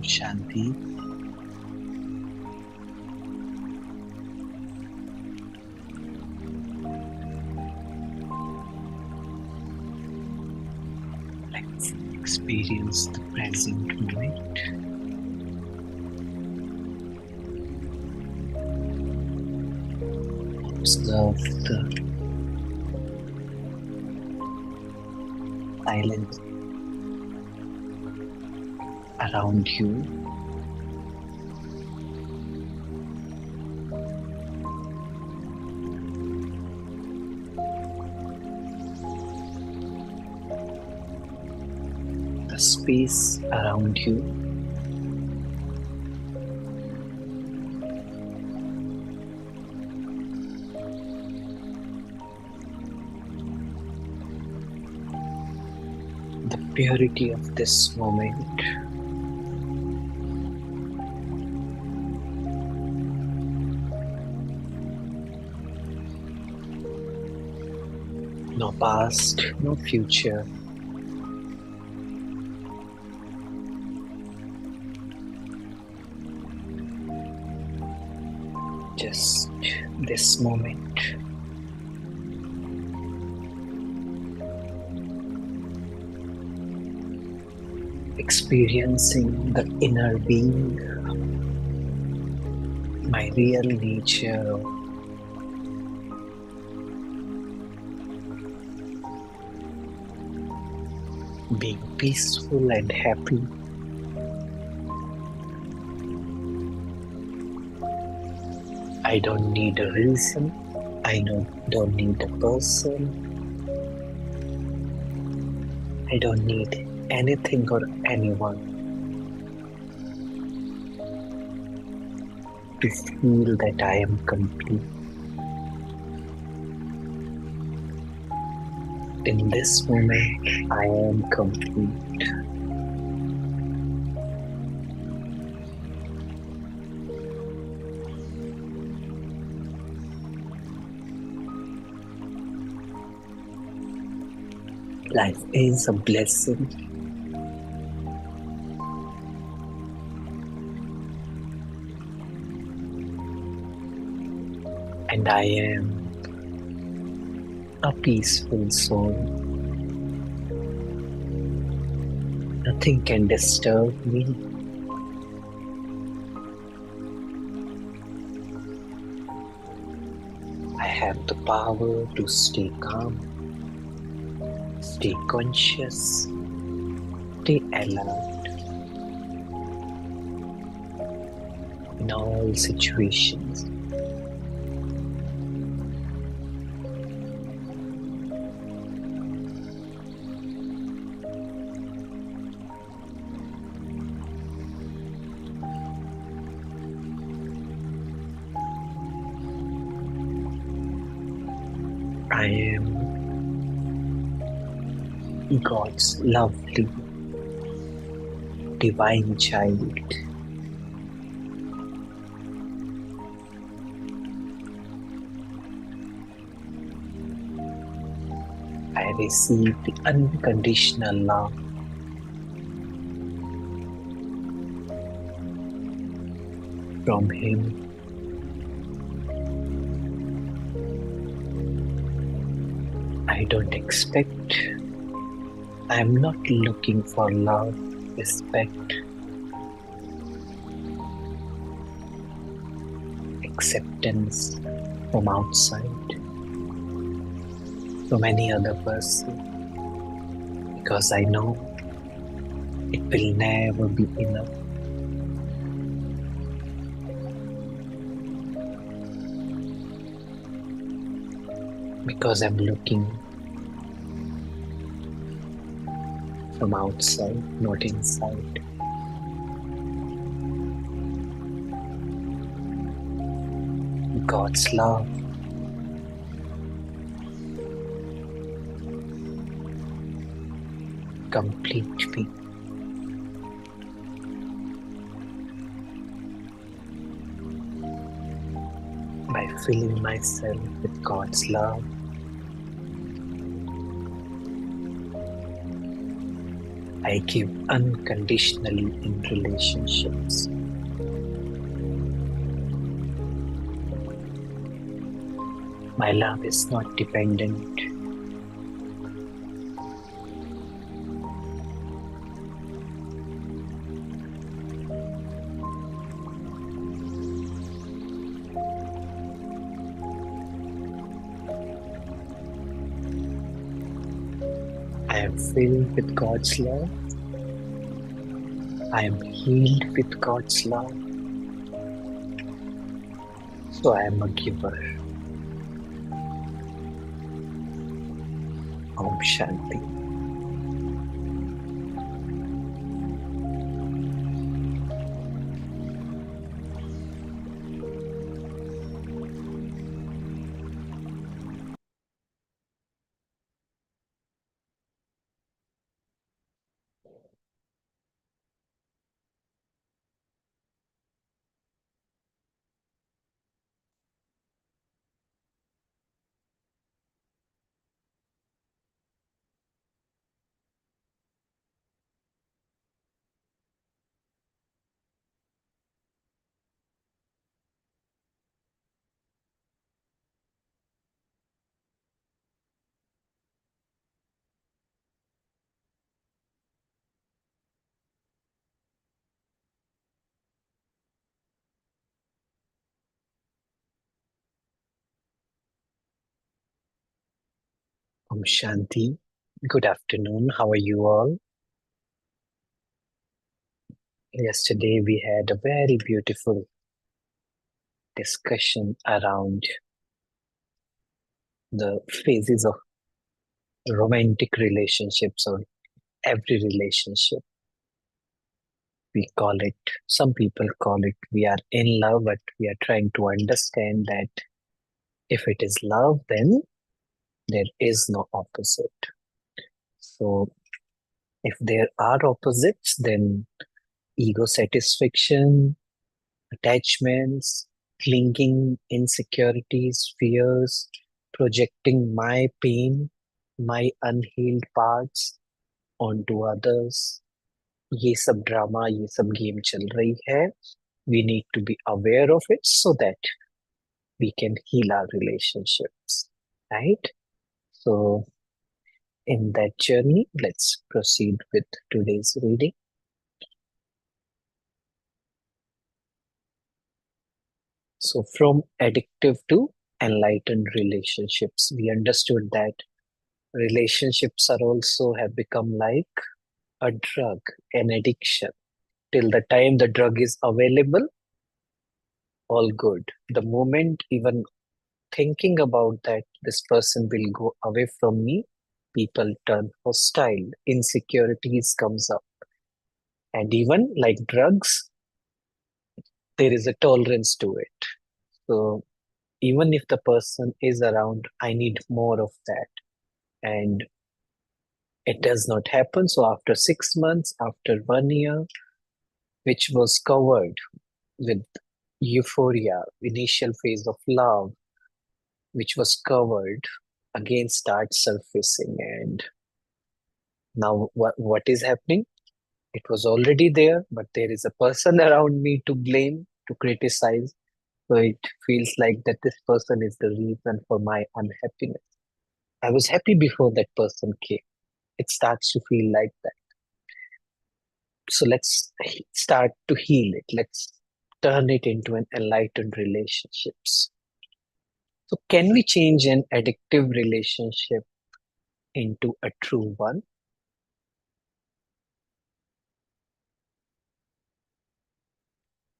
Shanti. Let's experience the present moment. Observe the silence around you. The space around you. The purity of this moment. No past, no future. Just this moment. Experiencing the inner being, my real nature, being peaceful and happy. I don't need a reason. I don't need a person. I don't need anything or anyone to feel that I am complete. In this moment, I am complete. Life is a blessing. And I am a peaceful soul. Nothing can disturb me. I have the power to stay calm, stay conscious, stay alert in all situations. I am God's lovely, divine child. I receive the unconditional love from Him. I don't expect. I am not looking for love, respect, acceptance from outside, from any other person, because I know it will never be enough. Because I'm looking from outside, not inside. God's love complete me. By filling myself with God's love, I give unconditionally in relationships. My love is not dependent. I am filled with God's love. I am healed with God's love. So I am a giver. Om Shanti. Om Shanti. Good afternoon. How are you all? Yesterday we had a very beautiful discussion around the phases of romantic relationships or every relationship. We call it, some people call it, we are in love, but we are trying to understand that if it is love, then there is no opposite. So if there are opposites, then ego satisfaction, attachments, clinging, insecurities, fears, projecting my pain, my unhealed parts onto others. ये सब drama ये सब game चल रही है. We need to be aware of it so that we can heal our relationships, right? So in that journey, let's proceed with today's reading. So from addictive to enlightened relationships, we understood that relationships are also have become like a drug, an addiction. Till the time the drug is available, all good. The moment even thinking about that this person will go away from me, people turn hostile, insecurities comes up. And even like drugs, there is a tolerance to it. So even if the person is around, I need more of that. And it does not happen. So after 6 months, after 1 year, which was covered with euphoria, initial phase of love, which was covered, again starts surfacing. And now what is happening? It was already there, but there is a person around me to blame, to criticize. So it feels like that this person is the reason for my unhappiness. I was happy before that person came. It starts to feel like that. So let's start to heal it. Let's turn it into an enlightened relationships. So can we change an addictive relationship into a true one?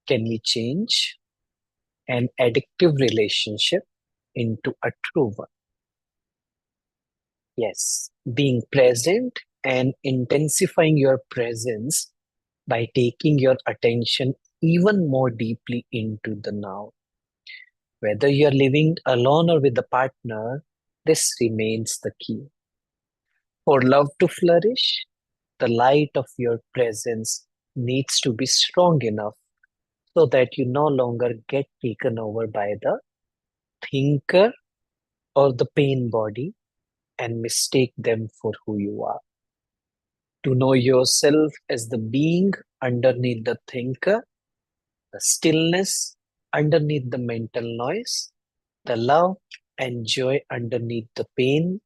Can we change an addictive relationship into a true one? Yes, being present and intensifying your presence by taking your attention even more deeply into the now. Whether you're living alone or with a partner, this remains the key. For love to flourish, the light of your presence needs to be strong enough so that you no longer get taken over by the thinker or the pain body and mistake them for who you are. To know yourself as the being underneath the thinker, the stillness underneath the mental noise, the love and joy underneath the pain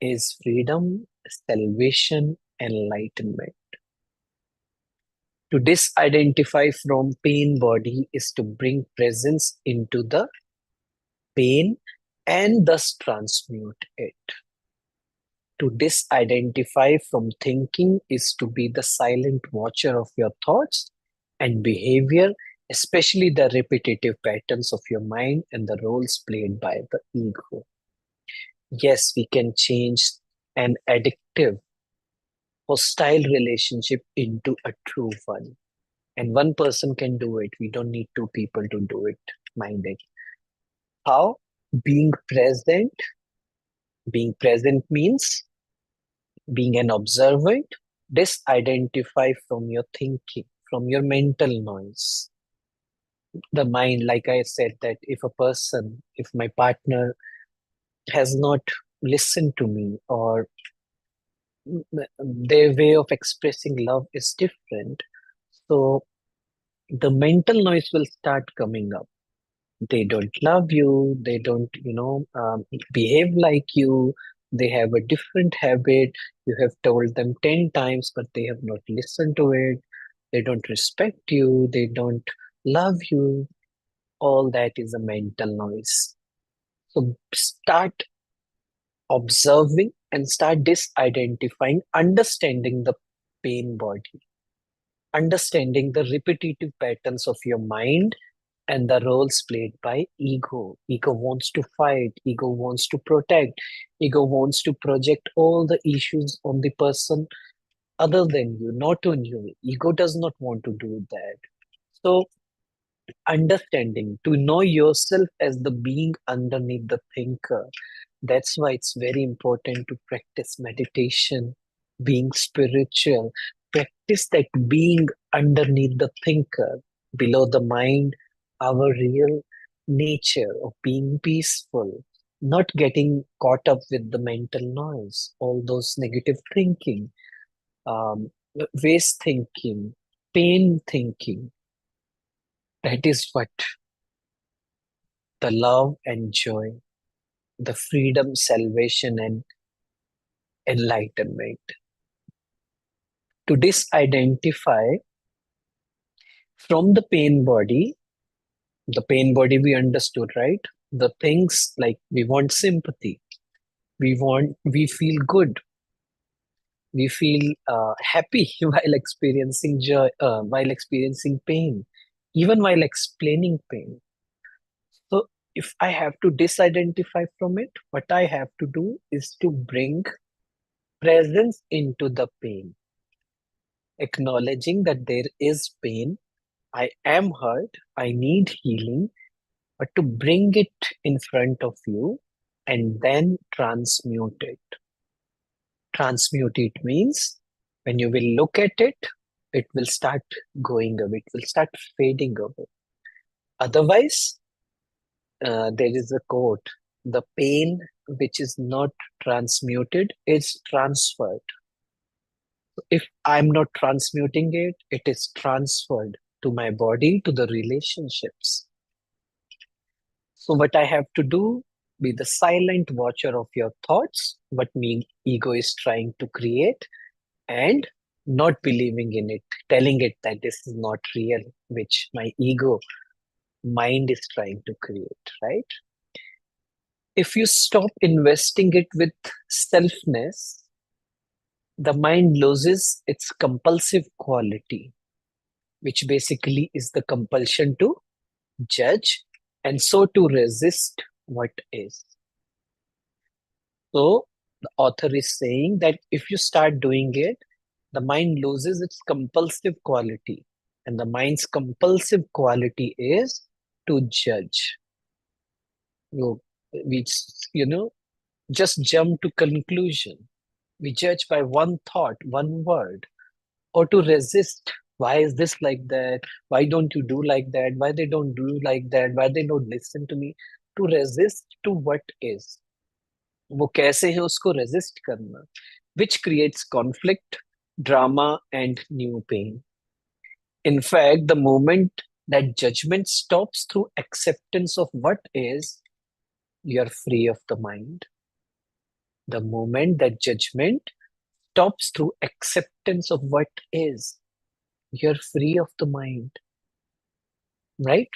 is freedom, salvation, enlightenment. To disidentify from pain body is to bring presence into the pain and thus transmute it. To disidentify from thinking is to be the silent watcher of your thoughts and behavior, especially the repetitive patterns of your mind and the roles played by the ego. Yes, we can change an addictive, hostile relationship into a true one. And one person can do it. We don't need two people to do it. Mind it. How? Being present. Being present means being an observant. Disidentify from your thinking, from your mental noise. The mind, like I said, that if my partner has not listened to me, or their way of expressing love is different, so the mental noise will start coming up. They don't love you, they don't, behave like you, they have a different habit, you have told them 10 times, but they have not listened to it, they don't respect you, they don't love you. All that is a mental noise. So start observing and start disidentifying, understanding the pain body, understanding the repetitive patterns of your mind and the roles played by ego. Ego wants to fight, ego wants to protect, ego wants to project all the issues on the person other than you, not on you. Ego does not want to do that. So, understanding to know yourself as the being underneath the thinker. That's why it's very important to practice meditation, being spiritual. Practice that being underneath the thinker, below the mind, our real nature of being peaceful, not getting caught up with the mental noise, all those negative thinking, um, waste thinking, pain thinking. That is what the love and joy, the freedom, salvation, and enlightenment. To disidentify from the pain body we understood, right? The things like we want sympathy, we feel good, we feel happy while experiencing joy, while experiencing pain, even while explaining pain. So if I have to disidentify from it, what I have to do is to bring presence into the pain, acknowledging that there is pain. I am hurt. I need healing, but to bring it in front of you and then transmute it. Transmute it means when you will look at it, it will start going away, it will start fading away. Otherwise, there is a quote, the pain which is not transmuted is transferred. If I'm not transmuting it, it is transferred to my body, to the relationships. So what I have to do, be the silent watcher of your thoughts, what me ego is trying to create, and not believing in it, telling it that this is not real, which my ego mind is trying to create, right? If you stop investing it with selfness, the mind loses its compulsive quality, which basically is the compulsion to judge and so to resist what is. So the author is saying that if you start doing it, the mind loses its compulsive quality. And the mind's compulsive quality is to judge. You, we just jump to conclusion. We judge by one thought, one word, or to resist. Why is this like that? Why don't you do like that? Why they don't do like that? Why they don't listen to me? To resist to what is. वो कैसे है उसको resist करना, which creates conflict, drama, and new pain. In fact, the moment that judgment stops through acceptance of what is, you're free of the mind. The moment that judgment stops through acceptance of what is, you're free of the mind, right?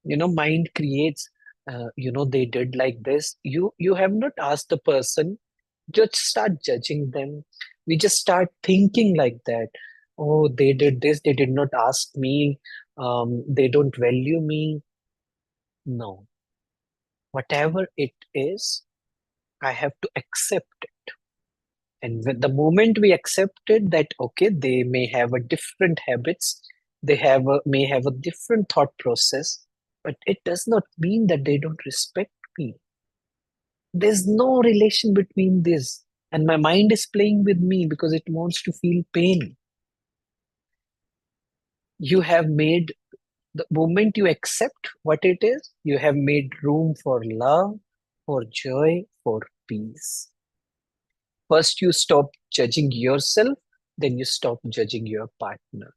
Mind creates, they did like this. You have not asked the person, just start judging them. We just start thinking like that. Oh, they did this, they did not ask me, they don't value me. No, whatever it is, I have to accept it. And with the moment we accepted that, okay, they may have a different habits, may have a different thought process, but it does not mean that they don't respect me. There's no relation between this. And my mind is playing with me because it wants to feel pain. You have made, the moment you accept what it is, you have made room for love, for joy, for peace. First, you stop judging yourself, then you stop judging your partner.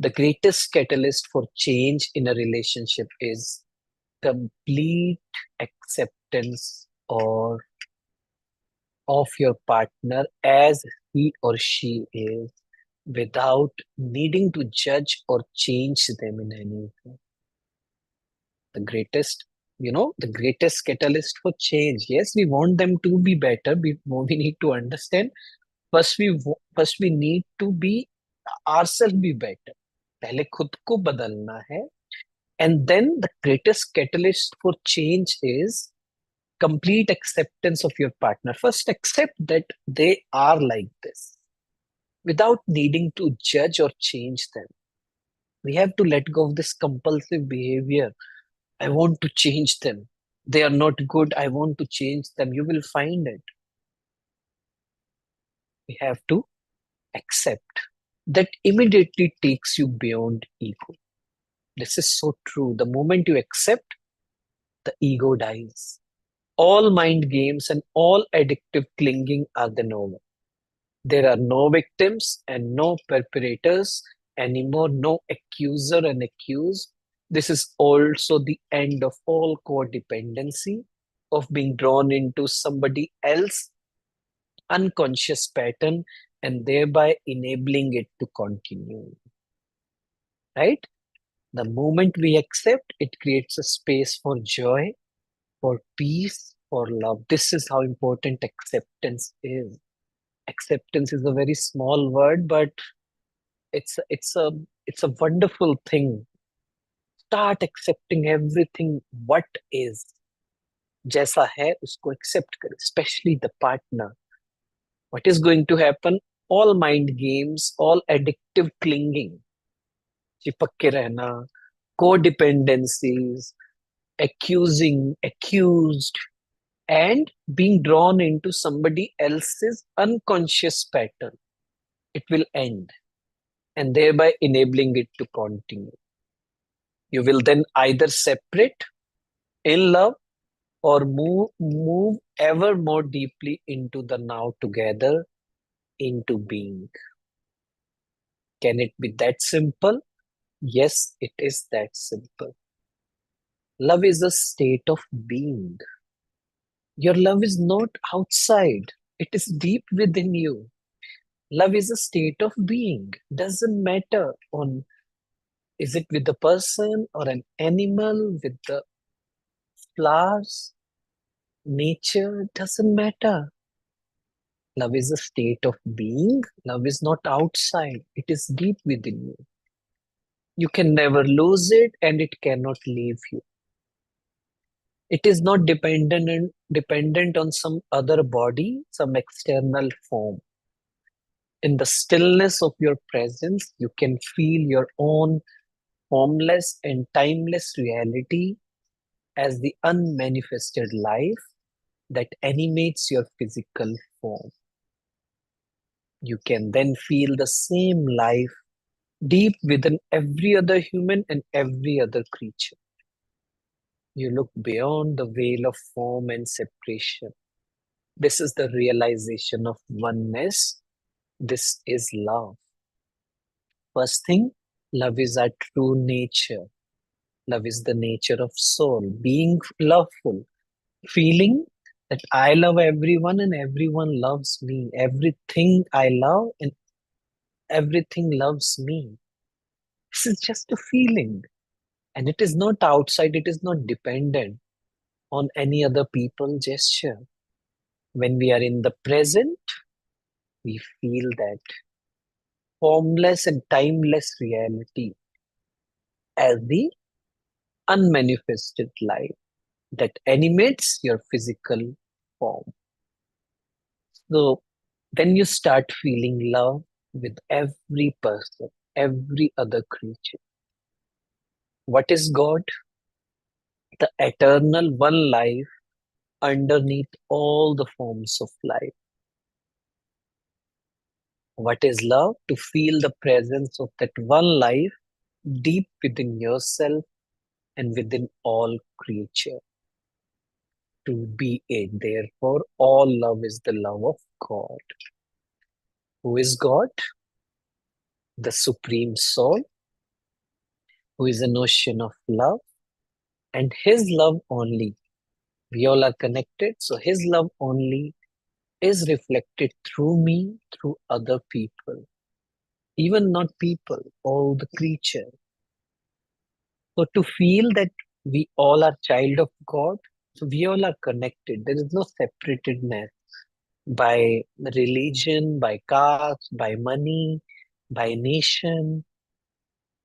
The greatest catalyst for change in a relationship is complete acceptance or of your partner as he or she is, without needing to judge or change them in any way. The greatest, the greatest catalyst for change. Yes, we want them to be better. We need to understand. First we need to be ourselves be better. पहले खुद को बदलना है. And then the greatest catalyst for change is complete acceptance of your partner. First, accept that they are like this without needing to judge or change them. We have to let go of this compulsive behavior. I want to change them. They are not good. I want to change them. You will find it. We have to accept. That immediately takes you beyond ego. This is so true. The moment you accept, the ego dies. All mind games and all addictive clinging are the normal. There are no victims and no perpetrators anymore, no accuser and accused. This is also the end of all codependency, of being drawn into somebody else's unconscious pattern and thereby enabling it to continue. Right? The moment we accept, it creates a space for joy, for peace, for love. This is how important acceptance is. Acceptance is a very small word, but it's it's a it's a wonderful thing. Start accepting everything what is. जैसा है उसको accept कर, especially the partner. What is going to happen? All mind games, all addictive clinging, चिपक के रहना, codependencies, accused, and being drawn into somebody else's unconscious pattern. It will end and thereby enabling it to continue. You will then either separate in love or move ever more deeply into the now together, into being. Can it be that simple? Yes, it is that simple. Love is a state of being. Your love is not outside, it is deep within you. Love is a state of being. Doesn't matter on is it with the person or an animal, with the flowers, nature, doesn't matter. Love is a state of being. Love is not outside. It is deep within you. You can never lose it and it cannot leave you. It is not dependent on some other body, some external form. In the stillness of your presence, you can feel your own formless and timeless reality as the unmanifested life that animates your physical form. You can then feel the same life deep within every other human and every other creature. You look beyond the veil of form and separation. This is the realization of oneness This is love. First thing, love is our true nature. Love is the nature of soul, being loveful, feeling that I love everyone and everyone loves me. Everything I love and everything loves me. This is just a feeling. And it is not outside, it is not dependent on any other people gesture. When we are in the present, we feel that formless and timeless reality as the unmanifested light that animates your physical form. So then you start feeling love with every person, every other creature. What is God? The eternal one life underneath all the forms of life. What is love? To feel the presence of that one life deep within yourself and within all creature. To be it. Therefore, all love is the love of God. Who is God? The Supreme Soul, who is an ocean of love, and His love only. We all are connected, so His love only is reflected through me, through other people, even not people, all the creature. So to feel that we all are child of God, so we all are connected. There is no separatedness by religion, by caste, by money, by nation,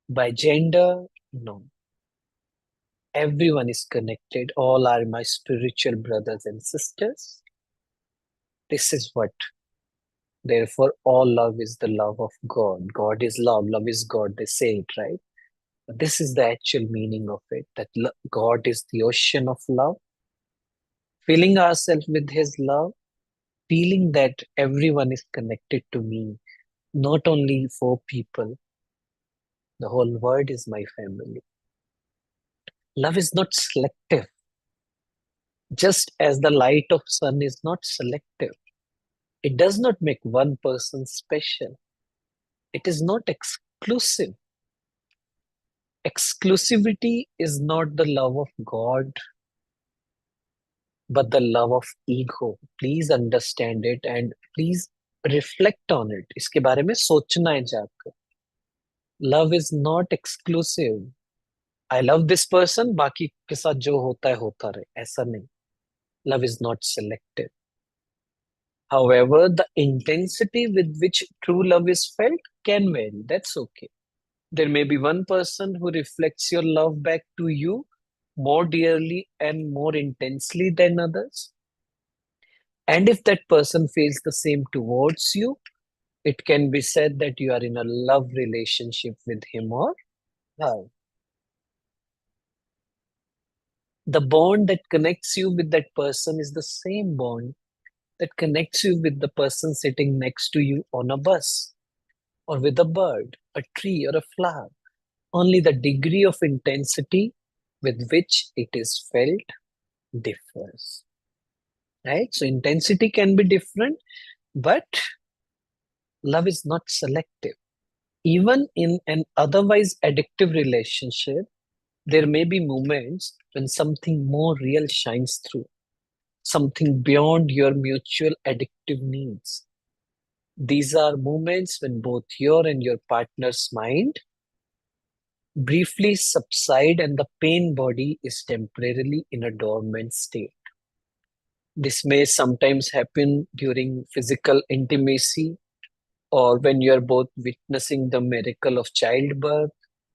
by gender. No, everyone is connected. All are my spiritual brothers and sisters. This is what. Therefore, all love is the love of God. God is love. Love is God. They say it, right? But this is the actual meaning of it, that God is the ocean of love, filling ourselves with His love, feeling that everyone is connected to me, not only four people, the whole world is my family. Love is not selective, just as the light of sun is not selective. It does not make one person special. It is not exclusive. Exclusivity is not the love of God, but the love of ego. Please understand it and please reflect on it. इसके बारे में सोचना है जाकर. Love is not exclusive. I love this person, बाकी के साथ जो होता रहे. ऐसा नहीं. Love is not selective. However, the intensity with which true love is felt can vary. That's okay. There may be one person who reflects your love back to you more dearly and more intensely than others. And if that person feels the same towards you, it can be said that you are in a love relationship with him or her. The bond that connects you with that person is the same bond that connects you with the person sitting next to you on a bus or with a bird, a tree, or a flower. Only the degree of intensity with which it is felt differs. Right? So intensity can be different, but love is not selective. Even in an otherwise addictive relationship, there may be moments when something more real shines through, something beyond your mutual addictive needs. These are moments when both your and your partner's mind briefly subside and the pain body is temporarily in a dormant state. This may sometimes happen during physical intimacy or when you are both witnessing the miracle of childbirth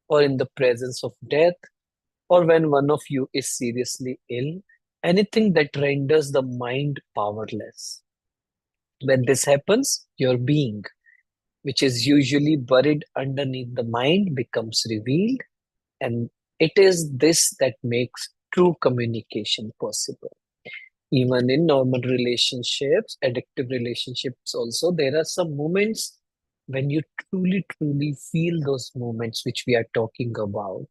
or in the presence of death or when one of you is seriously ill, anything that renders the mind powerless. When this happens, your being, which is usually buried underneath the mind, becomes revealed, and it is this that makes true communication possible. Even in normal relationships, addictive relationships also, there are some moments when you truly, truly feel those moments which we are talking about,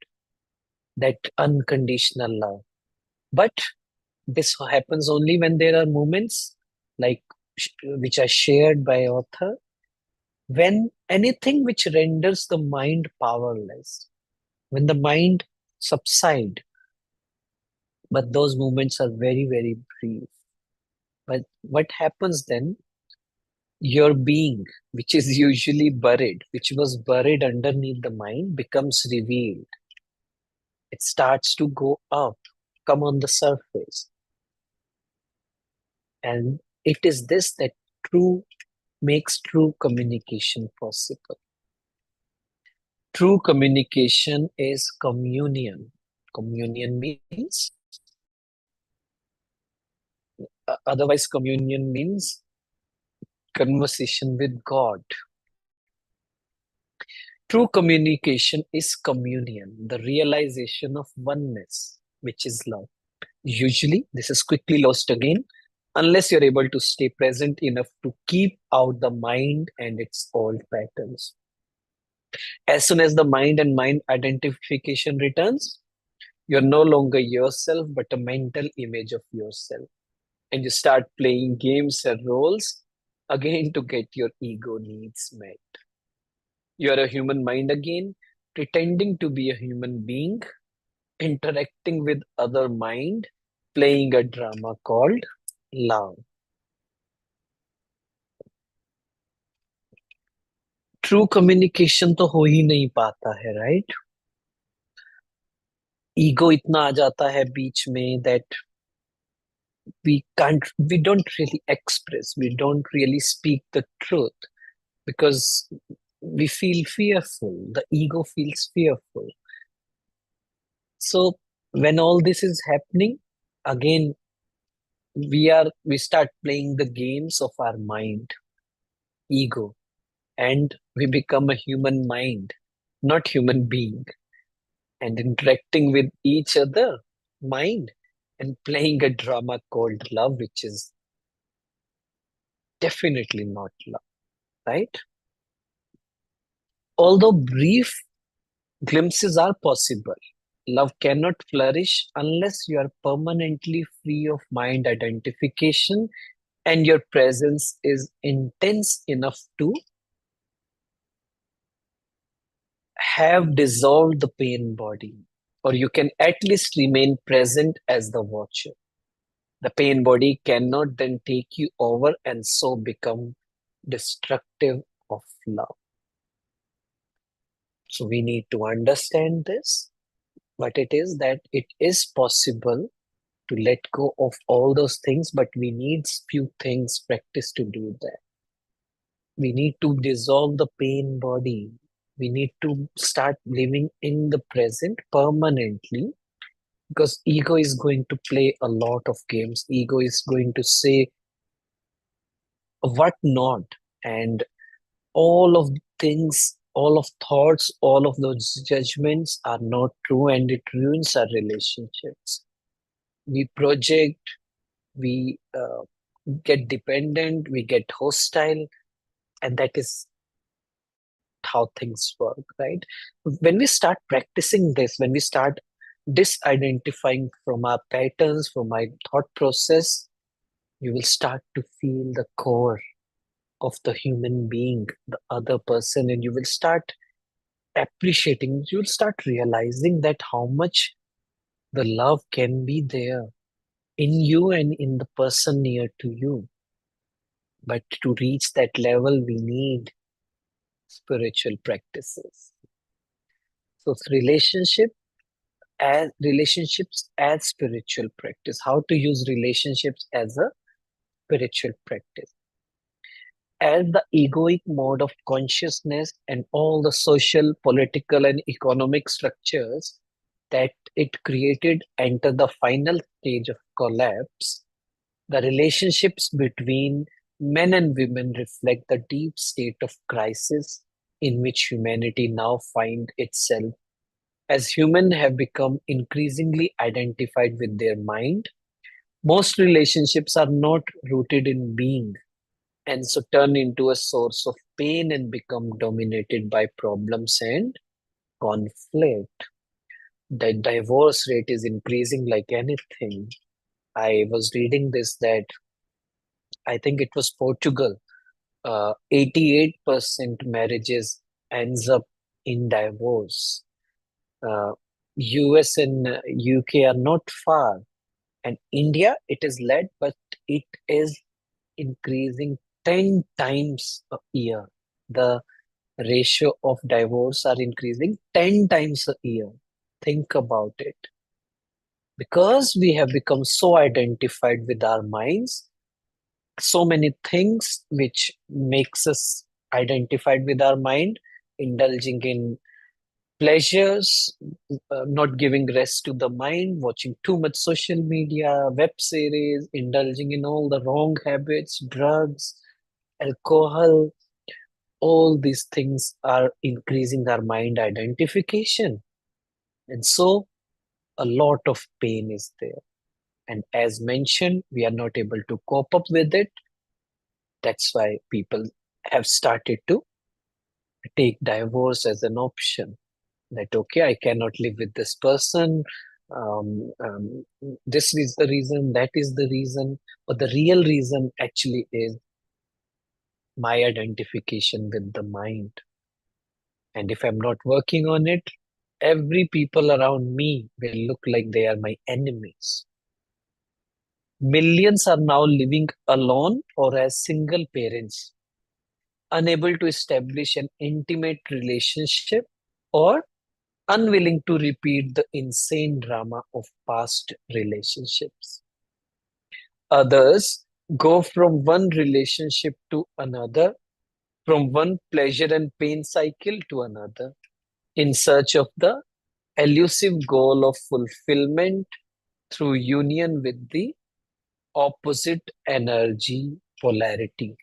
that unconditional love. But this happens only when there are moments like which are shared by author, When anything which renders the mind powerless, when the mind subside, but those moments are very, very brief. But what happens then? Your being, which is usually buried, which was buried underneath the mind, becomes revealed. It starts to go up, come on the surface. And it is this that true makes true communication possible. True communication is communion. Communion means, otherwise, communion means conversation with God. True communication is communion, the realization of oneness, which is love. Usually, this is quickly lost again unless you're able to stay present enough to keep out the mind and its old patterns. As soon as the mind and mind identification returns, you're no longer yourself, but a mental image of yourself. And you start playing games and roles again to get your ego needs met. You're a human mind again, pretending to be a human being, interacting with other mind, playing a drama called love. True communication तो हो ही नहीं पाता है, right? Ego इतना आ जाता है बीच में that we don't really express, we don't really speak the truth because we feel fearful. The ego feels fearful. So when all this is happening, again we start playing the games of our mind, ego, and we become a human mind, not human being, and interacting with each other, mind, and playing a drama called love, which is definitely not love, right? Although brief glimpses are possible, love cannot flourish unless you are permanently free of mind identification and your presence is intense enough to have dissolved the pain body, or you can at least remain present as the watcher. The pain body cannot then take you over and so become destructive of love. So we need to understand this, but it is that it is possible to let go of all those things, but we need few things practice to do that. We need to dissolve the pain body. We need to start living in the present permanently because ego is going to play a lot of games. Ego is going to say what not, and all of things, all of thoughts, all of those judgments are not true, and it ruins our relationships. We project, we get dependent, we get hostile, and that is not how things work, right? When we start practicing this, when we start disidentifying from our patterns, from our thought process, you will start to feel the core of the human being, the other person, and you will start appreciating, you'll start realizing that how much the love can be there in you and in the person near to you. But to reach that level, we need spiritual practices. So relationships as spiritual practice. How to use relationships as a spiritual practice. As the egoic mode of consciousness and all the social, political, and economic structures that it created enter the final stage of collapse, the relationships between men and women reflect the deep state of crisis in which humanity now finds itself. As humans have become increasingly identified with their mind, most relationships are not rooted in being and so turn into a source of pain and become dominated by problems and conflict. The divorce rate is increasing like anything. I was reading this that I think it was Portugal. 88% marriages ends up in divorce. Uh, US and UK are not far, and India, it is led, but it is increasing 10 times a year. The ratio of divorce are increasing 10 times a year. Think about it. Because we have become so identified with our minds, so many things which makes us identified with our mind, indulging in pleasures, not giving rest to the mind, watching too much social media, web series, indulging in all the wrong habits, drugs, alcohol, all these things are increasing our mind identification. And so a lot of pain is there. And as mentioned, we are not able to cope up with it. That's why people have started to take divorce as an option. That, okay, I cannot live with this person. This is the reason, that is the reason. But the real reason actually is my identification with the mind. And if I'm not working on it, every people around me will look like they are my enemies. Millions are now living alone or as single parents, unable to establish an intimate relationship or unwilling to repeat the insane drama of past relationships. Others go from one relationship to another, from one pleasure and pain cycle to another, in search of the elusive goal of fulfillment through union with the opposite energy polarity.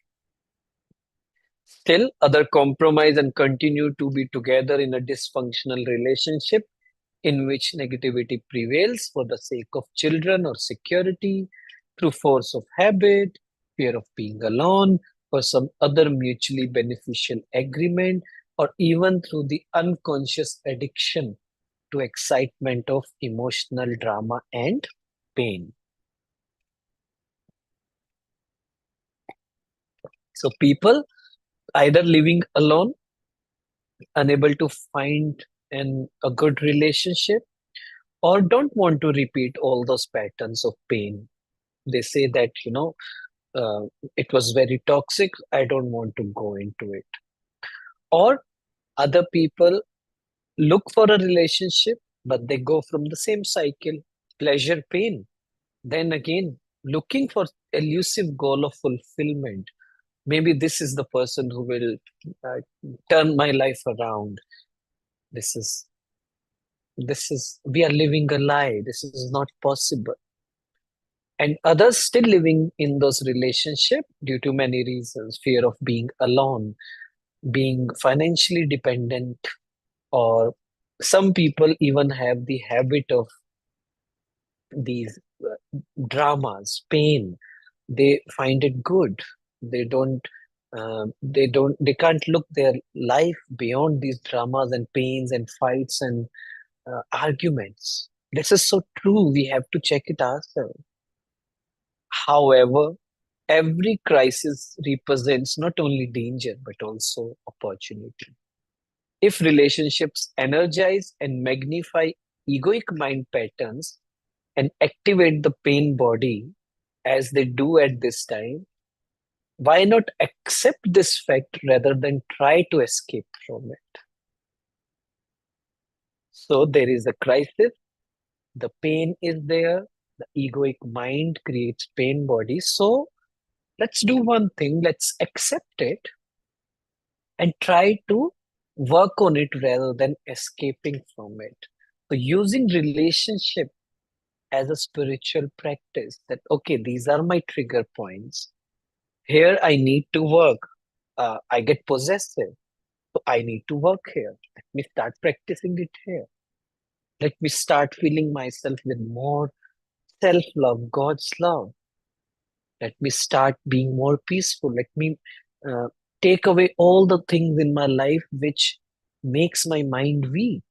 Still, other compromise and continue to be together in a dysfunctional relationship in which negativity prevails for the sake of children or security, through force of habit, fear of being alone, or some other mutually beneficial agreement, or even through the unconscious addiction to excitement of emotional drama and pain. So, people either living alone, unable to find a good relationship, or don't want to repeat all those patterns of pain. They say that, uh, it was very toxic, I don't want to go into it. Or other people look for a relationship, but they go from the same cycle, pleasure, pain. Then again, looking for elusive goal of fulfillment. Maybe this is the person who will uh, turn my life around. This is, we are living a lie. This is not possible. And others still living in those relationships due to many reasons: fear of being alone, being financially dependent, or some people even have the habit of these dramas, pain. They find it good. They they can't look their life beyond these dramas and pains and fights and arguments. This is so true. We have to check it ourselves. However, every crisis represents not only danger but also opportunity. If relationships energize and magnify egoic mind patterns and activate the pain body as they do at this time, why not accept this fact rather than try to escape from it? So there is a crisis, the pain is there, the egoic mind creates pain body. So let's do one thing, let's accept it and try to work on it rather than escaping from it. So using relationship as a spiritual practice, that okay, these are my trigger points. Here I need to work. I get possessive. So I need to work here. Let me start practicing it here. Let me start feeling myself with more self-love, God's love. Let me start being more peaceful. Let me uh, take away all the things in my life which makes my mind weak.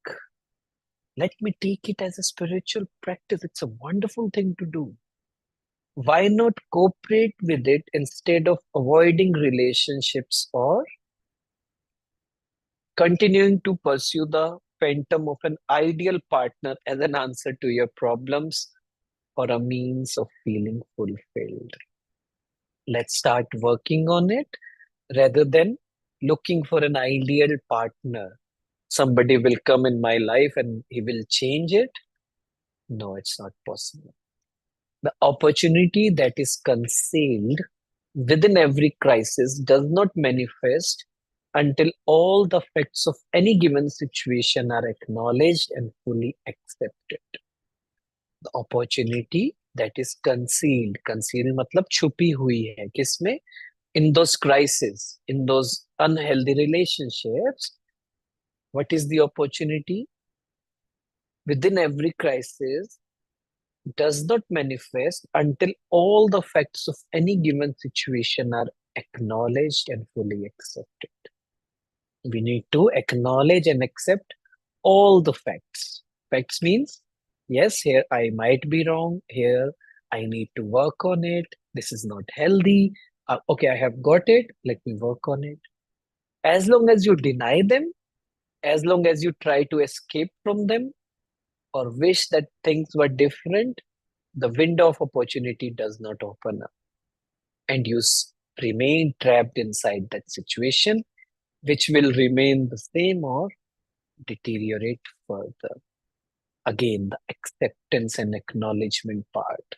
Let me take it as a spiritual practice. It's a wonderful thing to do. Why not cooperate with it instead of avoiding relationships or continuing to pursue the phantom of an ideal partner as an answer to your problems or a means of feeling fulfilled? Let's start working on it rather than looking for an ideal partner. Somebody will come in my life and he will change it. No, it's not possible. The opportunity that is concealed within every crisis does not manifest until all the facts of any given situation are acknowledged and fully accepted. The opportunity that is concealed मतलब छुपी हुई है किसमें? In those crises, in those unhealthy relationships. What is the opportunity? Within every crisis does not manifest until all the facts of any given situation are acknowledged and fully accepted. We need to acknowledge and accept all the facts. Facts means, yes, here I might be wrong. Here I need to work on it. This is not healthy. Okay, I have got it. Let me work on it. As long as you deny them, as long as you try to escape from them or wish that things were different, the window of opportunity does not open up. And you remain trapped inside that situation, which will remain the same or deteriorate further. Again, the acceptance and acknowledgement part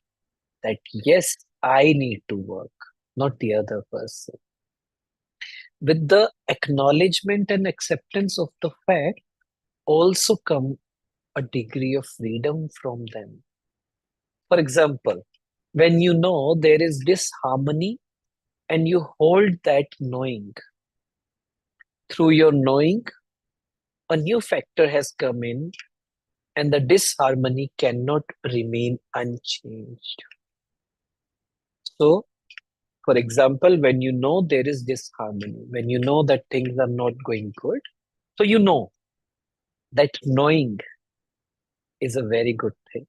that yes, I need to work, not the other person. With the acknowledgement and acceptance of the fact, also come a degree of freedom from them. For example, when you know there is disharmony and you hold that knowing, through your knowing, a new factor has come in and the disharmony cannot remain unchanged. So, for example, when you know there is disharmony, when you know that things are not going good, so you know that knowing is a very good thing.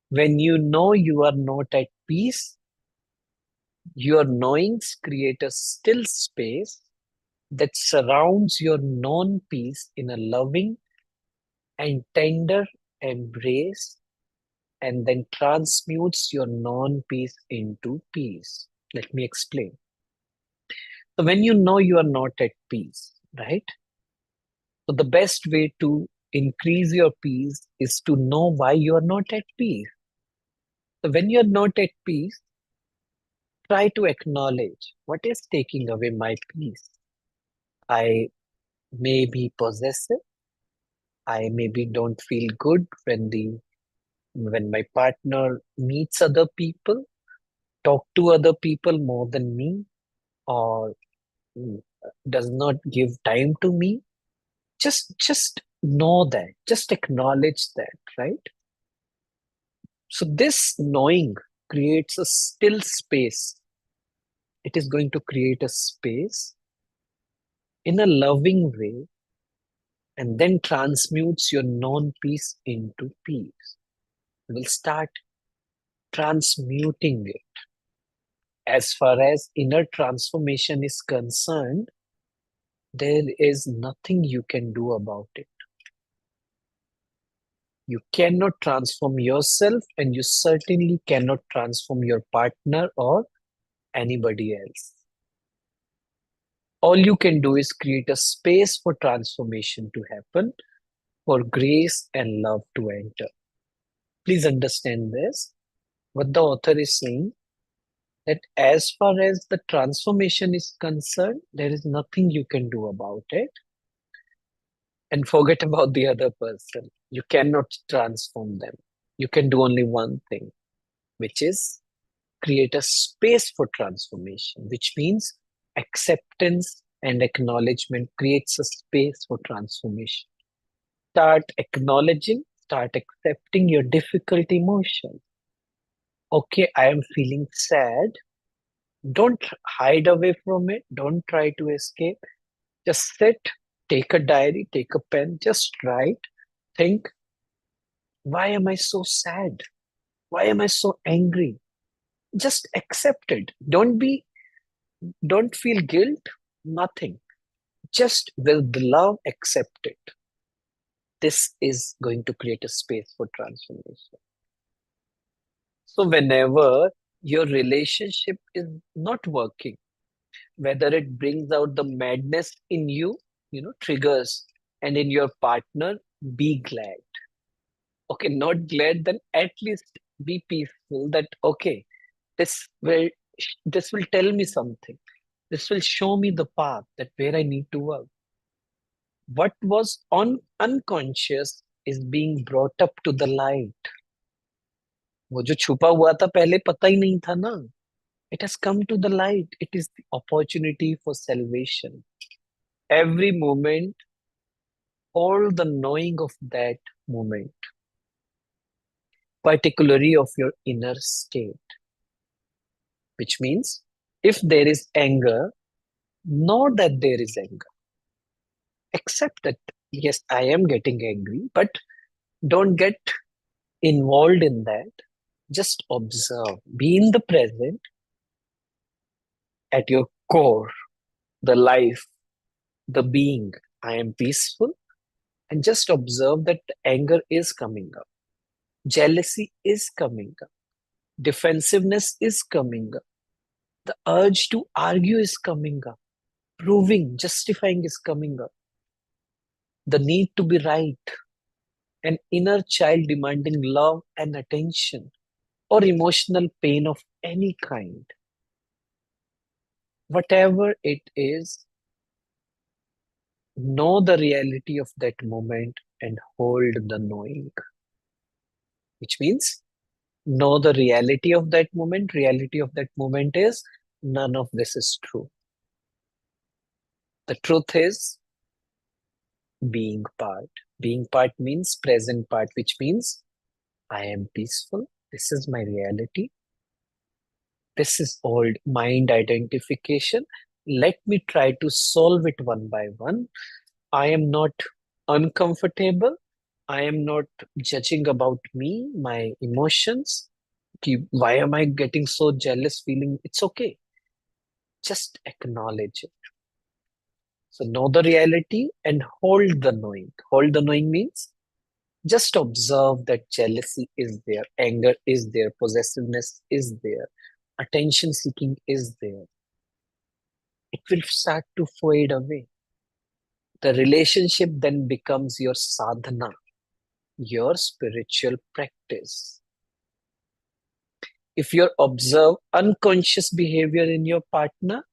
When you know you are not at peace, your knowings create a still space that surrounds your non peace in a loving and tender embrace and then transmutes your non peace into peace. Let me explain. So, when you know you are not at peace, right? So, the best way to increase your peace is to know why you are not at peace. So, when you are not at peace, try to acknowledge what is taking away my peace. I may be possessive. I maybe don't feel good when my partner meets other people, talk to other people more than me, or mm, does not give time to me. Just know that. Just acknowledge that, right? So this knowing creates a still space. It is going to create a space in a loving way and then transmutes your non-peace into peace. You will start transmuting it. As far as inner transformation is concerned, there is nothing you can do about it. You cannot transform yourself, and you certainly cannot transform your partner or anybody else. All you can do is create a space for transformation to happen, for grace and love to enter. Please understand this. What the author is saying, that as far as the transformation is concerned, there is nothing you can do about it. And forget about the other person. You cannot transform them. You can do only one thing, which is create a space for transformation, which means acceptance and acknowledgement creates a space for transformation. Start acknowledging, start accepting your difficult emotion. Okay, I am feeling sad. Don't hide away from it. Don't try to escape. Just sit, take a diary, take a pen, just write, think, why am I so sad? Why am I so angry? Just accept it. Don't feel guilt, nothing. Just with the love, accept it. This is going to create a space for transformation. So whenever your relationship is not working, whether it brings out the madness in you, triggers, and in your partner, be glad. Okay, not glad, then at least be peaceful that, okay, this will, this will tell me something. This will show me the path that where I need to work. What was on unconscious is being brought up to the light. वो जो छुपा हुआ था पहले पता ही नहीं था ना. It has come to the light. It is the opportunity for salvation. Every moment, all the knowing of that moment, particularly of your inner state, which means if there is anger, know that there is anger. Accept that, yes, I am getting angry, but don't get involved in that. Just observe, be in the present at your core, the life, the being. I am peaceful, and just observe that anger is coming up, jealousy is coming up, defensiveness is coming up, the urge to argue is coming up, proving, justifying is coming up, the need to be right, an inner child demanding love and attention, or emotional pain of any kind. Whatever it is, know the reality of that moment and hold the knowing, which means know the reality of that moment. Reality of that moment is none of this is true. The truth is being part. Being part means present part, which means I am peaceful. This is my reality. This is old mind identification. Let me try to solve it one by one. I am not uncomfortable. I am not judging about me, my emotions. Why am I getting so jealous feeling? It's okay. Just acknowledge it. So know the reality and hold the knowing. Hold the knowing means just observe that jealousy is there, anger is there, possessiveness is there, attention seeking is there. It will start to fade away. The relationship then becomes your sadhana, your spiritual practice. If you observe unconscious behavior in your partner,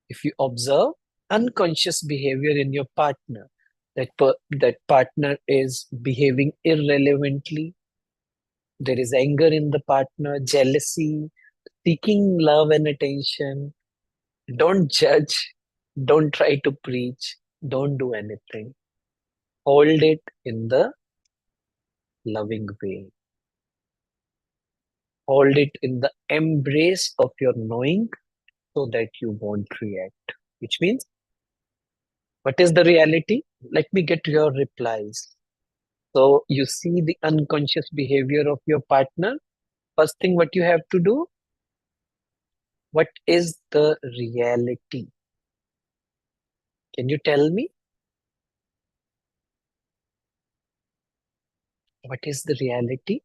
if you observe unconscious behavior in your partner, that partner is behaving irrelevantly, there is anger in the partner, jealousy, seeking love and attention, don't judge, don't try to preach, don't do anything. Hold it in the loving way. Hold it in the embrace of your knowing so that you won't react. Which means, what is the reality? Let me get your replies. So you see the unconscious behavior of your partner. First thing, what you have to do, what is the reality? Can you tell me? What is the reality?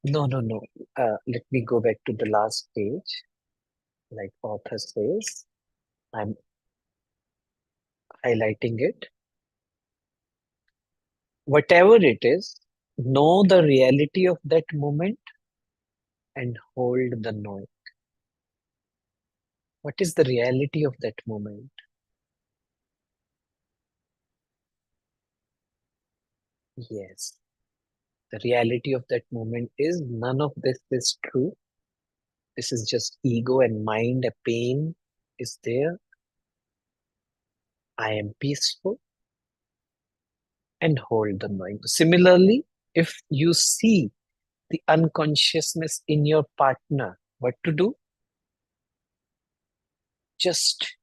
No, no, no. Let me go back to the last page. Like author says, I'm highlighting it. Whatever it is, know the reality of that moment and hold the knowing. What is the reality of that moment? Yes, the reality of that moment is none of this is true. This is just ego and mind. A pain is there. I am peaceful and hold the knowing. Similarly, if you see the unconsciousness in your partner, what to do? Just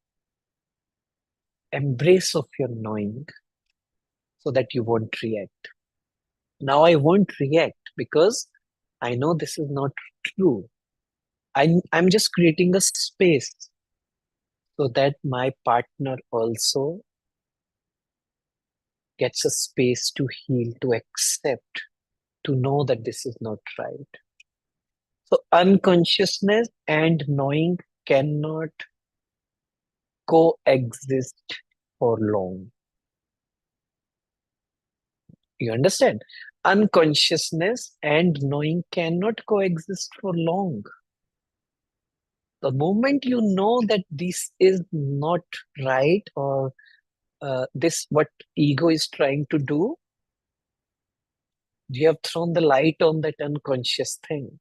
embrace of your knowing. so that you won't react. Now I won't react because I know this is not true. I'm just creating a space so that my partner also gets a space to heal, to accept, to know that this is not right. So unconsciousness and knowing cannot coexist for long. You understand? Unconsciousness and knowing cannot coexist for long. The moment you know that this is not right, or this what ego is trying to do, you have thrown the light on that unconscious thing.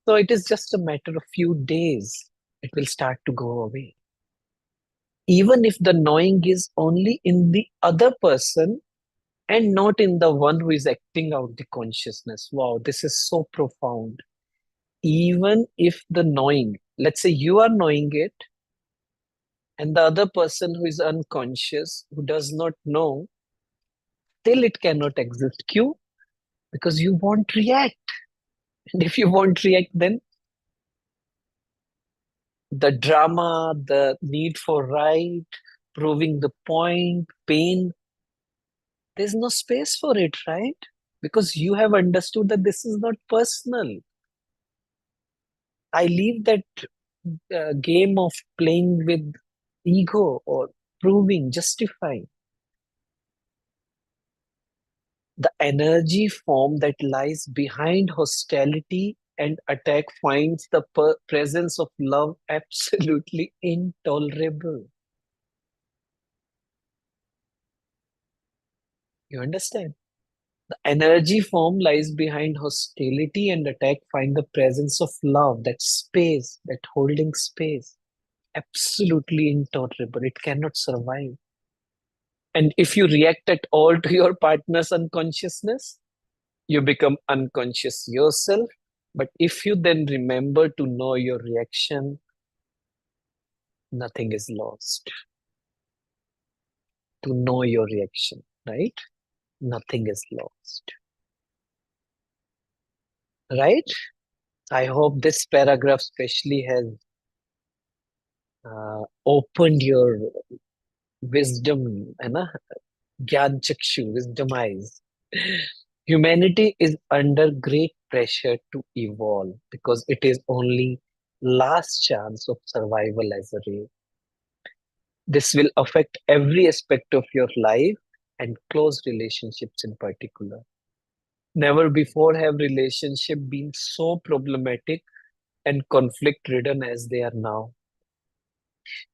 So it is just a matter of few days. It will start to go away. Even if the knowing is only in the other person and not in the one who is acting out the consciousness. Wow, this is so profound. Even if the knowing, let's say you are knowing it, and the other person who is unconscious, who does not know, still it cannot exist. Q, because you won't react. And if you won't react, then the drama, the need for right, proving the point, pain, there's no space for it, right? Because you have understood that this is not personal. I leave that game of playing with ego or proving, justifying. The energy form that lies behind hostility and attack finds the presence of love absolutely intolerable. You understand? The energy form lies behind hostility and attack find the presence of love, that space, that holding space. Absolutely intolerable. It cannot survive. And if you react at all to your partner's unconsciousness, you become unconscious yourself. But if you then remember to know your reaction, nothing is lost. To know your reaction, right? Nothing is lost. Right? I hope this paragraph especially has opened your wisdom, है ना? Gyan chakshu, wisdom eyes. Humanity is under great pressure to evolve because it is only last chance of survival as a race. This will affect every aspect of your life and close relationships in particular. Never before have relationships been so problematic and conflict ridden as they are now.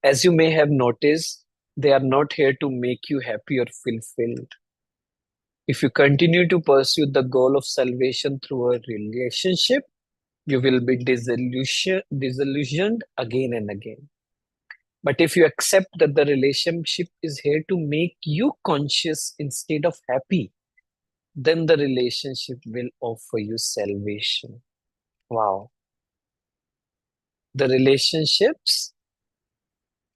As you may have noticed, they are not here to make you happy or fulfilled. If you continue to pursue the goal of salvation through a relationship, you will be disillusioned again and again. But if you accept that the relationship is here to make you conscious instead of happy, then the relationship will offer you salvation. Wow. The relationships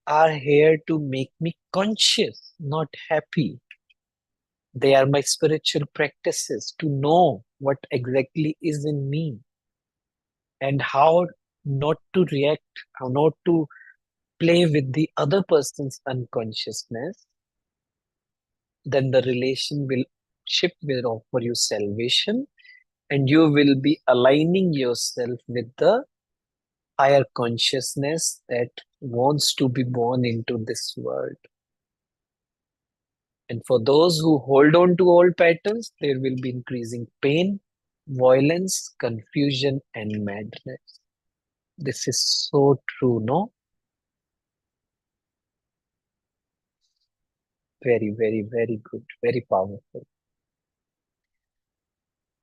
are here to make me conscious, not happy. They are my spiritual practices to know what exactly is in me and how not to react, how not to play with the other person's unconsciousness. Then the relationship will offer you salvation and you will be aligning yourself with the higher consciousness that wants to be born into this world. And for those who hold on to old patterns, there will be increasing pain, violence, confusion, and madness. This is so true, no? Very, very, very good, very powerful.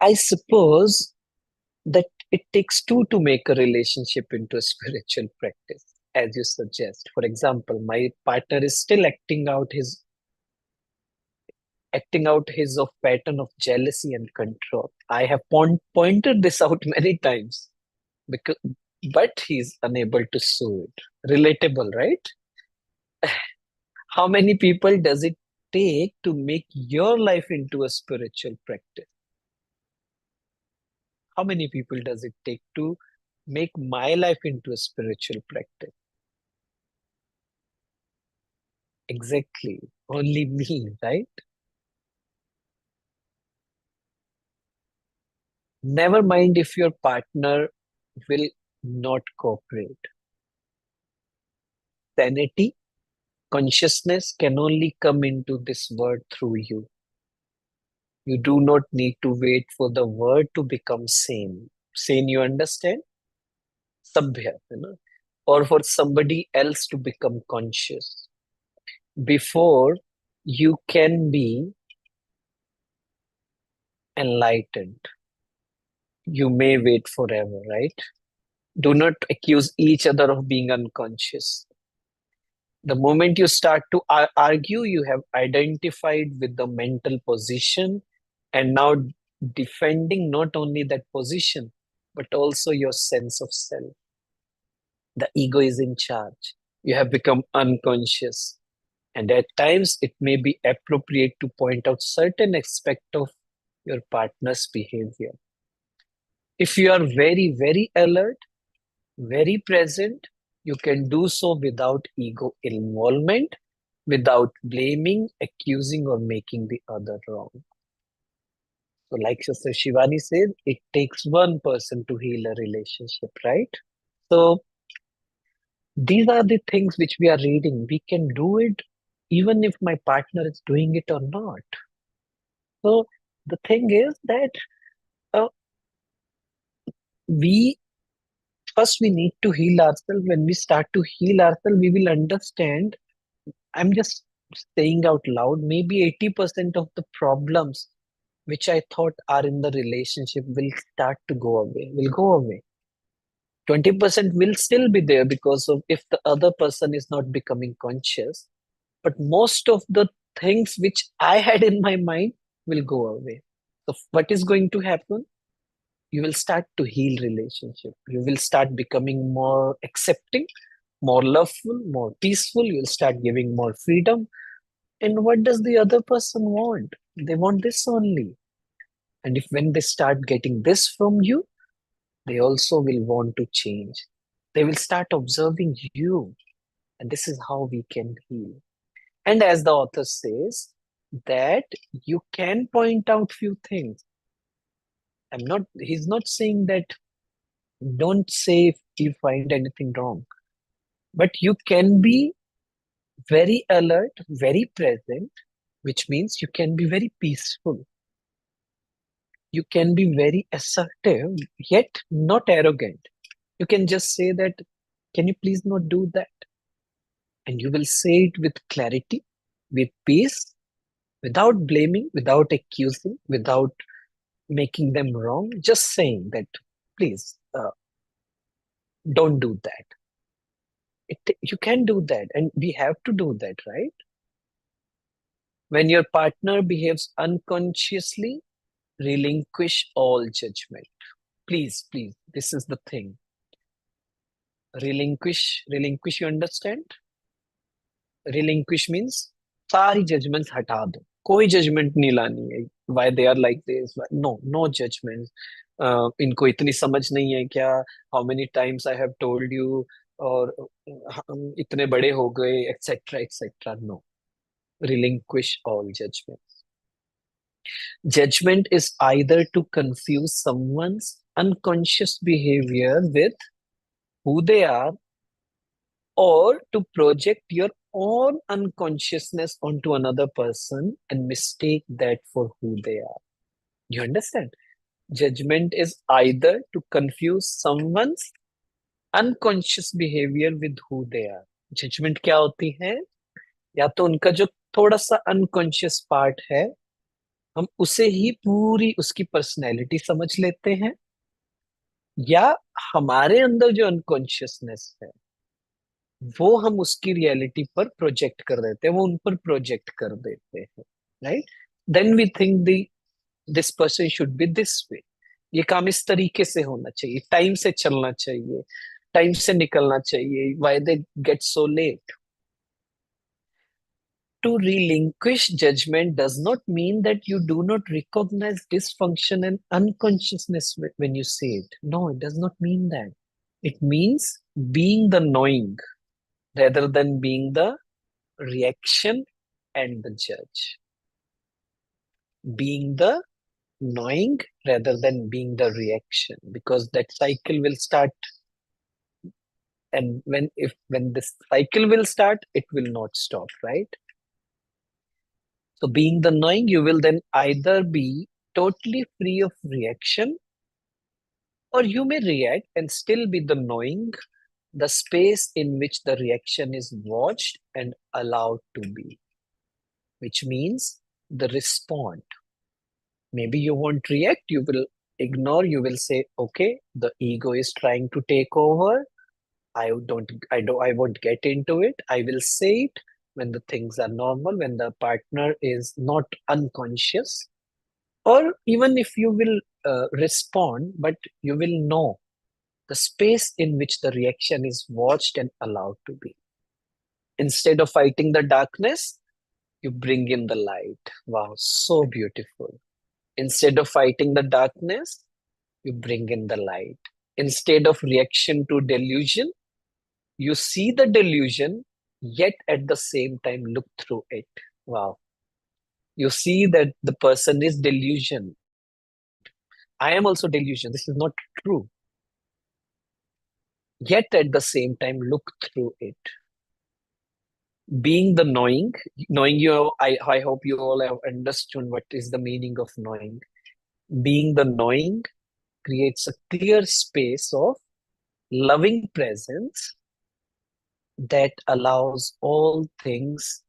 I suppose that it takes two to make a relationship into a spiritual practice, as you suggest. For example, my partner is still acting out his of pattern of jealousy and control. I have pointed this out many times, because but he's unable to sue it. Relatable, right? How many people does it take to make your life into a spiritual practice? How many people does it take to make my life into a spiritual practice? Exactly. Only me, right? Never mind if your partner will not cooperate. Sanity, consciousness can only come into this word through you. You do not need to wait for the word to become sane. Sane, you understand? Sabhya, or for somebody else to become conscious. Before you can be enlightened, you may wait forever, right? Do not accuse each other of being unconscious. The moment you start to argue, you have identified with the mental position and now defending not only that position, but also your sense of self. The ego is in charge. You have become unconscious. And at times, it may be appropriate to point out certain aspect of your partner's behavior. If you are very, very alert, very present, you can do so without ego involvement, without blaming, accusing, or making the other wrong. So, like Sister Shivani says, it takes one person to heal a relationship, right? So, these are the things which we are reading. We can do it even if my partner is doing it or not. So, the thing is that uh, we first we need to heal ourselves. When we start to heal ourselves, we will understand. I'm just saying out loud, maybe 80% of the problems which I thought are in the relationship will start to go away, will go away. 20% will still be there because of if the other person is not becoming conscious. But most of the things which I had in my mind will go away. So what is going to happen? You will start to heal relationship. You will start becoming more accepting, more loveful, more peaceful. You'll start giving more freedom. And what does the other person want? They want this only. And if when they start getting this from you, they also will want to change. They will start observing you. And this is how we can heal. And as the author says, that you can point out few things. He's not saying that don't say if you find anything wrong, but you can be very alert, very present, which means you can be very peaceful. You can be very assertive, yet not arrogant. You can just say that, can you please not do that? And you will say it with clarity, with peace, without blaming, without accusing, without making them wrong, just saying that, please, don't do that. You can do that, and we have to do that, right? When your partner behaves unconsciously, relinquish all judgment. Please, please, this is the thing. Relinquish, you understand? Relinquish means सारी judgments हटा दो. कोई judgment नहीं लानी है. Why they are like this? No judgments. इनको इतनी समझ नहीं है क्या? How many times I have told you? और हम इतने बड़े हो गए, etc. etc. No. Relinquish all judgments. Judgment is either to confuse someone's unconscious behavior with who they are or to project your own unconsciousness onto another person and mistake that for who they are. You understand? Judgment is either to confuse someone's unconscious behavior with who they are. Judgment क्या होती है? या तो उनका जो थोड़ा सा unconscious part है, हम उसे ही पूरी उसकी पर्सनैलिटी समझ लेते हैं, या हमारे अंदर जो अनकॉन्शियसनेस है वो हम उसकी रियलिटी पर प्रोजेक्ट कर देते हैं, वो उन पर प्रोजेक्ट कर देते हैं, right? Then we think this person should be this way. ये काम इस तरीके से होना चाहिए, टाइम से चलना चाहिए, टाइम से निकलना चाहिए. Why they get so let? To relinquish judgment does not mean that you do not recognize dysfunction and unconsciousness when you say it. No, it does not mean that. It means being the knowing rather than being the reaction and the judge. Being the knowing rather than being the reaction, because that cycle will start. And when this cycle will start, it will not stop, right? So being the knowing, you will then either be totally free of reaction, or you may react and still be the knowing, the space in which the reaction is watched and allowed to be, which means the respond. Maybe you won't react, you will ignore, you will say, okay, the ego is trying to take over. I won't get into it. I will say it when the things are normal, when the partner is not unconscious, or even if you will respond, but you will know the space in which the reaction is watched and allowed to be. Instead of fighting the darkness, you bring in the light. Wow, so beautiful. Instead of fighting the darkness, you bring in the light. Instead of reaction to delusion, you see the delusion, yet at the same time look through it. Wow. You see that the person is delusion. I am also delusion. This is not true. Yet at the same time look through it. Being the knowing you, I hope you all have understood what is the meaning of knowing. Being the knowing creates a clear space of loving presence that allows all things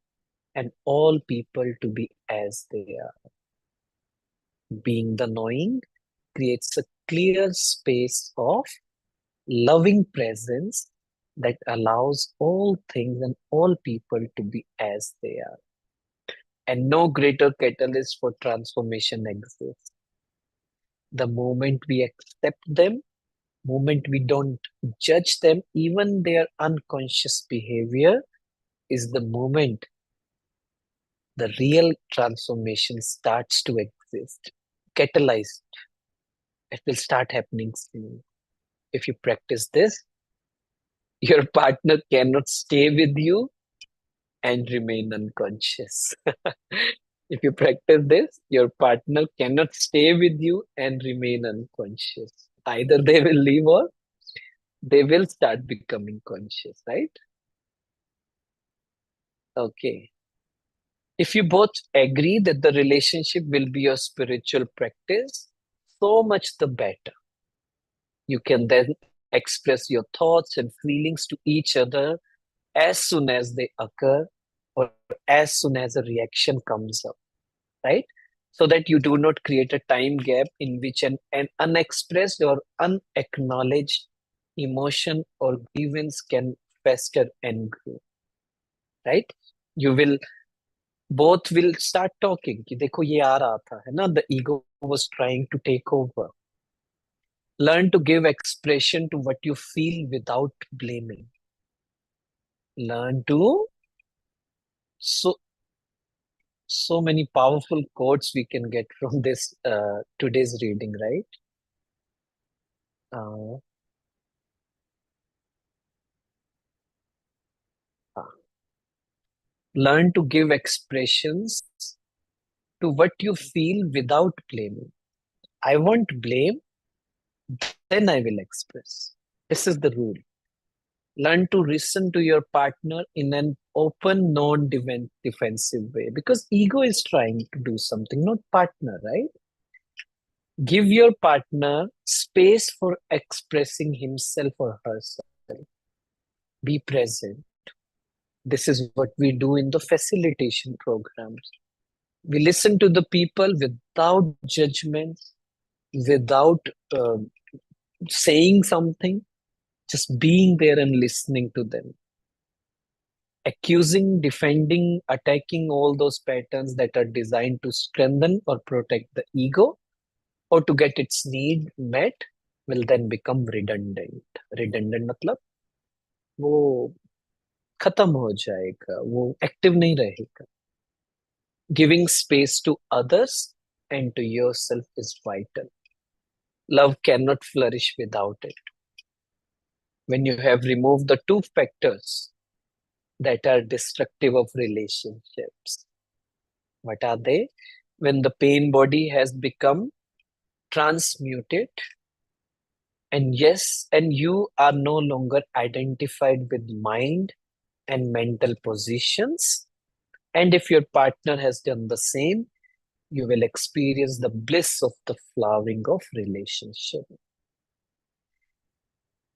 and all people to be as they are. Being the knowing creates a clear space of loving presence that allows all things and all people to be as they are. And no greater catalyst for transformation exists. The moment we accept them, moment we don't judge them, even their unconscious behavior, is the moment the real transformation starts to exist. Catalyzed. It will start happening soon. If you practice this, your partner cannot stay with you and remain unconscious. If you practice this, your partner cannot stay with you and remain unconscious. Either they will leave or they will start becoming conscious, right? Okay. If you both agree that the relationship will be your spiritual practice, so much the better. You can then express your thoughts and feelings to each other as soon as they occur or as soon as a reaction comes up, right? So that you do not create a time gap in which an unexpressed or unacknowledged emotion or grievance can fester and grow, right? You will both will start talking कि देखो ये आ रहा था है ना, the ego was trying to take over. Learn to give expression to what you feel without blaming. Learn to so so many powerful quotes we can get from this today's reading, right? Uh, uh, Learn to give expressions to what you feel without blaming. I won't blame, then I will express. This is the rule. Learn to listen to your partner in an open, non-defensive way, because ego is trying to do something, not partner, right? Give your partner space for expressing himself or herself. Be present. This is what we do in the facilitation programs. We listen to the people without judgment, without uh, saying something, just being there and listening to them. Accusing, defending, attacking all those patterns that are designed to strengthen or protect the ego or to get its need met will then become redundant. Redundant मतलब वो खत्म हो जाएगा, वो active नहीं रहेगा. Giving space to others and to yourself is vital. Love cannot flourish without it. When you have removed the two factors that are destructive of relationships, what are they? When the pain body has become transmuted, and yes, and you are no longer identified with mind and mental positions. And if your partner has done the same, you will experience the bliss of the flowering of relationship.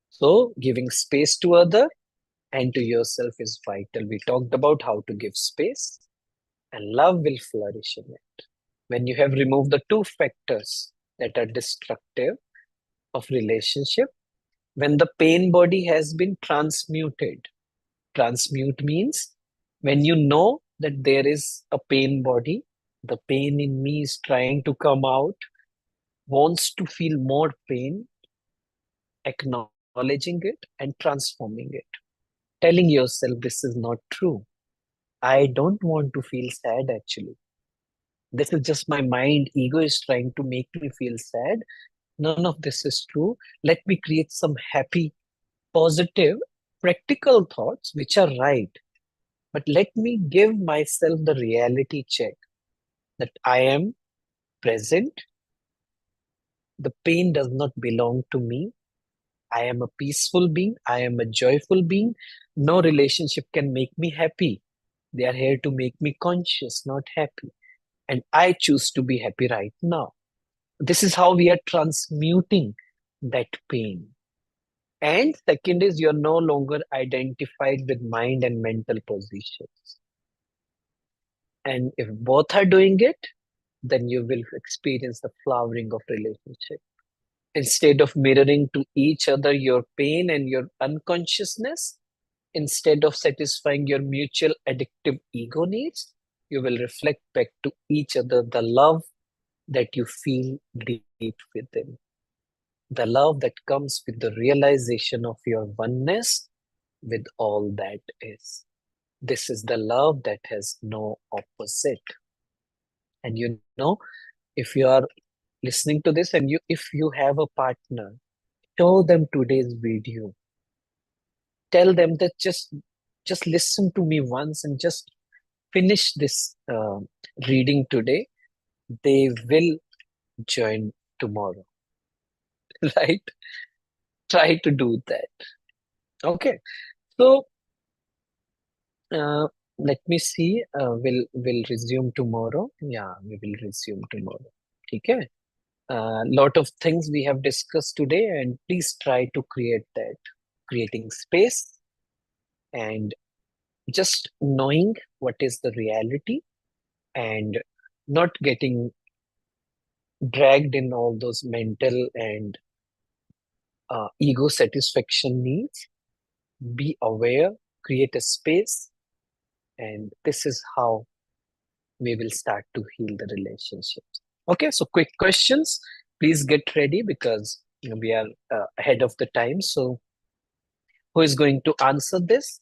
So, giving space to other and to yourself is vital. We talked about how to give space, and love will flourish in it. When you have removed the two factors that are destructive of relationship, when the pain body has been transmuted. Transmute means when you know that there is a pain body, the pain in me is trying to come out, wants to feel more pain, acknowledging it and transforming it, telling yourself this is not true. I don't want to feel sad actually. This is just my mind. Ego is trying to make me feel sad. None of this is true. Let me create some happy, positive, practical thoughts which are right. But let me give myself the reality check that I am present. The pain does not belong to me. I am a peaceful being. I am a joyful being. No relationship can make me happy. They are here to make me conscious, not happy. And I choose to be happy right now. This is how we are transmuting that pain. And second is you're no longer identified with mind and mental positions. And if both are doing it, then you will experience the flowering of relationship. Instead of mirroring to each other your pain and your unconsciousness, instead of satisfying your mutual addictive ego needs, you will reflect back to each other the love that you feel deep within. The love that comes with the realization of your oneness with all that is. This is the love that has no opposite. And if you are listening to this and if you have a partner, show them today's video. Tell them that just listen to me once and just finish this reading today. They will join tomorrow. Right? Try to do that. Okay. So uh, let me see. We'll resume tomorrow. Yeah, we will resume tomorrow. Okay. Lot of things we have discussed today, and please try to create that. Creating space and just knowing what is the reality and not getting dragged in all those mental and ego satisfaction needs. Be aware, create a space, and this is how we will start to heal the relationships. Okay, so quick questions. Please get ready because we are ahead of the time. So, who is going to answer this?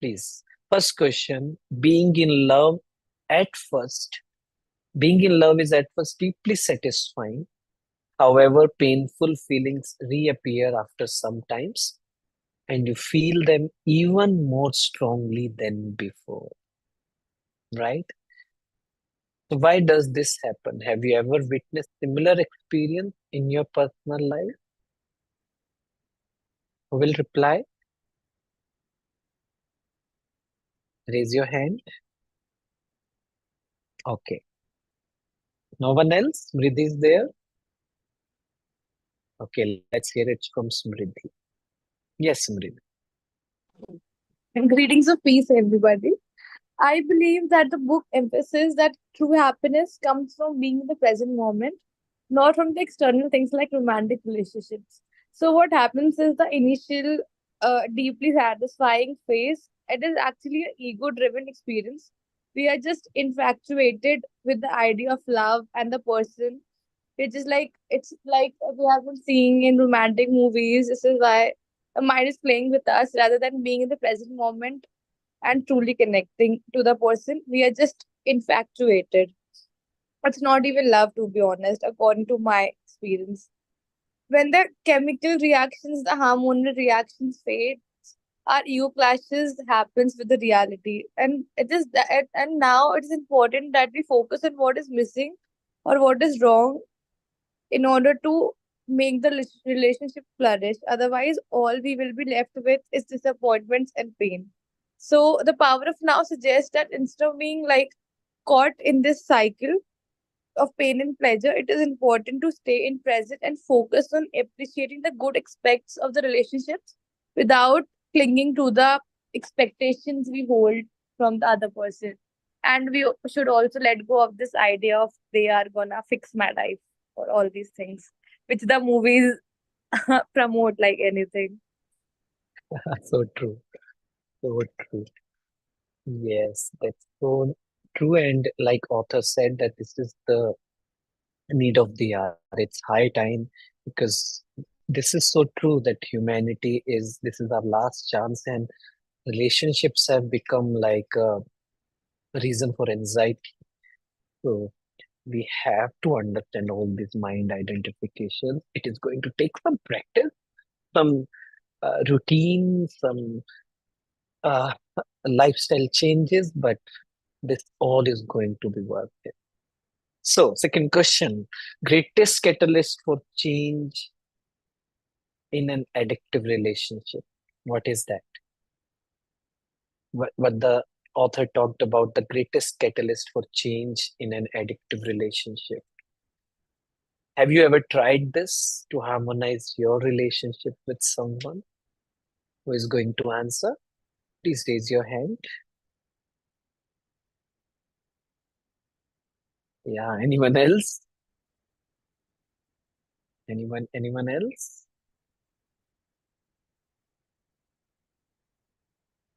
Please. First question: being in love at first. Being in love is at first deeply satisfying. However, painful feelings reappear after some times, and you feel them even more strongly than before, right? So why does this happen? Have you ever witnessed similar experience in your personal life? Who will reply? Raise your hand. Okay. No one else? Smriti is there? Okay, let's hear it from Smriti. Yes, Smriti. And greetings of peace, everybody. I believe that the book emphasizes that true happiness comes from being in the present moment, not from the external things like romantic relationships. So, what happens is the initial, deeply satisfying phase, it is actually an ego driven experience. We are just infatuated with the idea of love and the person. It's like we have been seeing in romantic movies. This is why the mind is playing with us rather than being in the present moment and truly connecting to the person. We are just infatuated. It's not even love, to be honest, according to my experience. When the chemical reactions, the hormonal reactions fade, our ego clashes happens with the reality, and it is that. And now it is important that we focus on what is missing or what is wrong in order to make the relationship flourish. Otherwise, all we will be left with is disappointments and pain. So the power of now suggests that instead of being like caught in this cycle of pain and pleasure, it is important to stay in present and focus on appreciating the good aspects of the relationships without clinging to the expectations we hold from the other person. And we should also let go of this idea of they are gonna fix my life or all these things, which the movies promote like anything. So true. So true. Yes, that's so true. And like author said, that this is the need of the hour. It's high time because this is so true that humanity is, this is our last chance, and relationships have become like a reason for anxiety. So we have to understand all these mind identifications. It is going to take some practice, some routine, some uh, lifestyle changes, but this all is going to be worth it. So, second question, greatest catalyst for change in an addictive relationship. What is that? What the author talked about, the greatest catalyst for change in an addictive relationship. Have you ever tried this to harmonize your relationship with someone who is going to answer? Please raise your hand. Yeah, anyone else? Anyone else?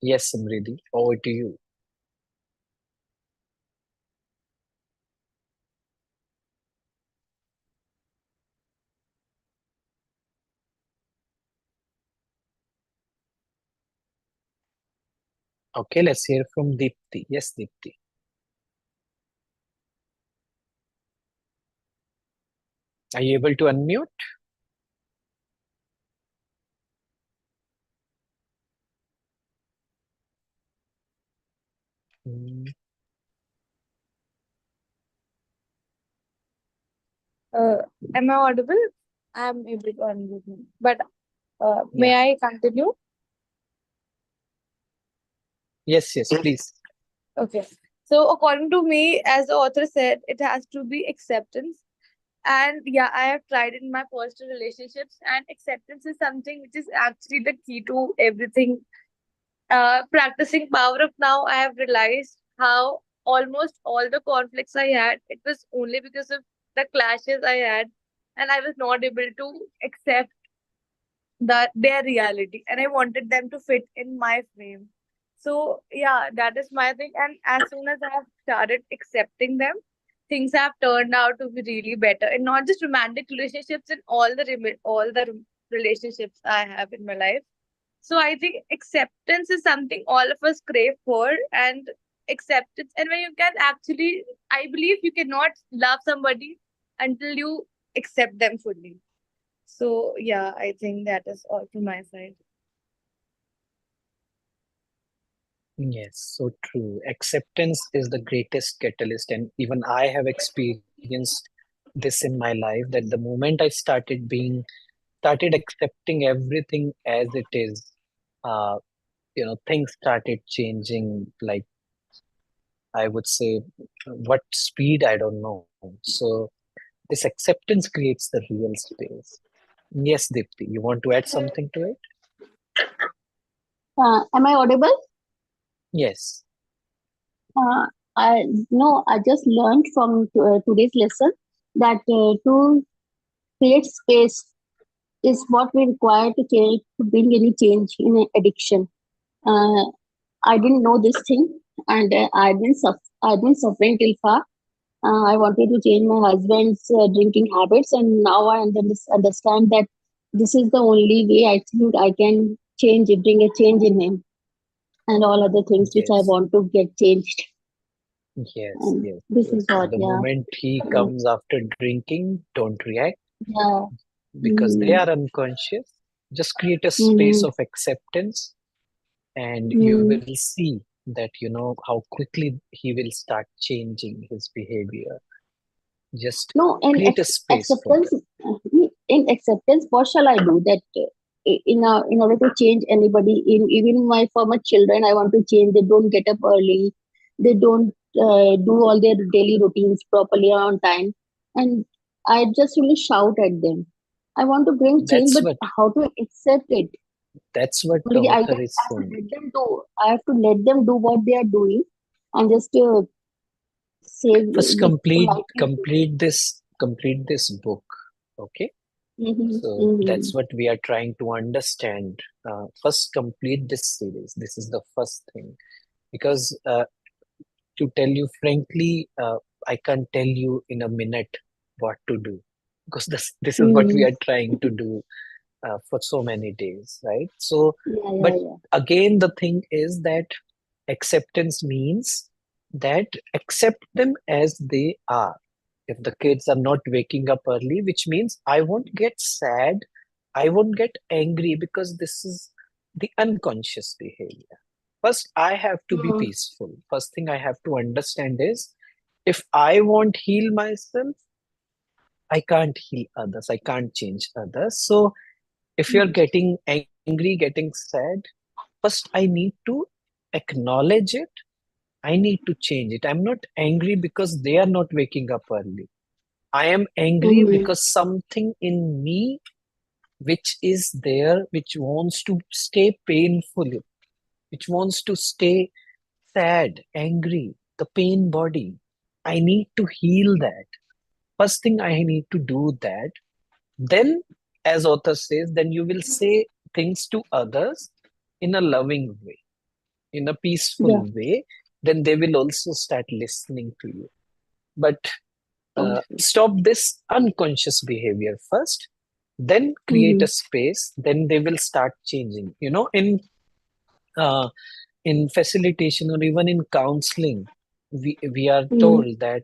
Yes, Samriddhi, over to you. Okay, let's hear from Deepti. Yes, Deepti. Are you able to unmute? Mm, Uh, am I audible? I'm able to unmute me. But may yeah. I continue? Yes, yes, please. Okay. So according to me, as the author said, it has to be acceptance. And yeah, I have tried in my personal relationships, and acceptance is something which is actually the key to everything. Practicing power of now, I have realized how almost all the conflicts I had, it was only because of the clashes I had, and I was not able to accept that their reality, and I wanted them to fit in my frame. So yeah, that is my thing. And as soon as I have started accepting them, things have turned out to be really better, and not just romantic relationships, in all the relationships I have in my life. So I think acceptance is something all of us crave for, and acceptance, and when you can actually, I believe you cannot love somebody until you accept them fully. So yeah, I think that is all from my side. Yes, so true. Acceptance is the greatest catalyst, and even I have experienced this in my life that the moment I started accepting everything as it is, uh, things started changing. Like I would say, what speed I don't know. So this acceptance creates the real space. Yes, Dipti, you want to add something to it? Am I audible? Yes. Uh, I no, I just learned from today's lesson that to create space is what we require to change to bring any change in an addiction. Uh, I didn't know this thing, and I've been suffering till far. I wanted to change my husband's drinking habits, and now I understand that this is the only way I think I can bring a change in him, and all other things which I Yes. want to get changed. Yes, And yes, this yes. is what, The yeah. moment he Mm, comes after drinking, don't react yeah. because they Mm, are unconscious. Just create a space mm, of acceptance, and you mm. will see that how quickly he will start changing his behavior. Just No, in create a space for acceptance, in acceptance, what shall I do? That in order to change anybody, in even my for my children, I want to change. They don't get up early. They don't do all their daily routines properly on time, and I just really shout at them. I want to bring change, that's but what how to accept it? that's what the Like, author is I have to saying. let them do. I have to let them do what they are doing, and just say First with politely. complete this book. Okay, Mm-hmm, so mm-hmm, that's what we are trying to understand. First complete this series. This is the first thing, because to tell you frankly, I can't tell you in a minute what to do, because this is what we mm-hmm. are trying to do for so many days, right? So, Yeah, but yeah, yeah. again, the thing is that acceptance means that accept them as they are. If the kids are not waking up early, which means I won't get sad, I won't get angry, because this is the unconscious behavior. First, I have to be Mm, peaceful. First thing I have to understand is, if I won't heal myself, I can't heal others. I can't change others. So if you're mm, getting angry, getting sad, first I need to acknowledge it. I need to change it. I'm not angry because they are not waking up early. I am angry mm, because something in me which is there, which wants to stay painful, which wants to stay sad, angry, the pain body. I need to heal that. First thing I need to do that. Then, as author says, then you will say things to others in a loving way, in a peaceful yeah. way. Then they will also start listening to you. But Okay. stop this unconscious behavior first, then create a Mm, space. Then they will start changing. Uh, in facilitation or even in counseling, we are mm, told that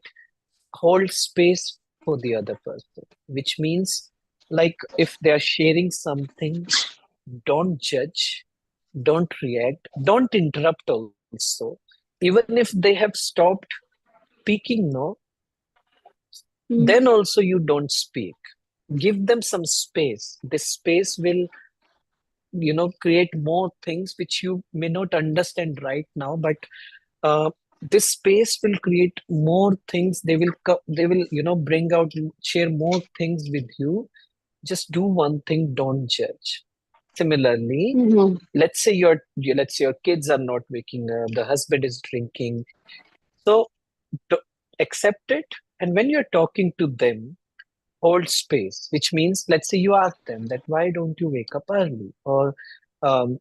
hold space for the other person, which means, like, if they are sharing something, don't judge, don't react, don't interrupt also. Even if they have stopped speaking, no, mm, then also you don't speak. Give them some space. This space will create more things which you may not understand right now, but uh, this space will create more things. They will bring out, share more things with you. Just do one thing: don't judge. Similarly, mm, let's say your kids are not waking up, the husband is drinking. So accept it, and when you're talking to them, hold space, which means, let's say you ask them that why don't you wake up early, or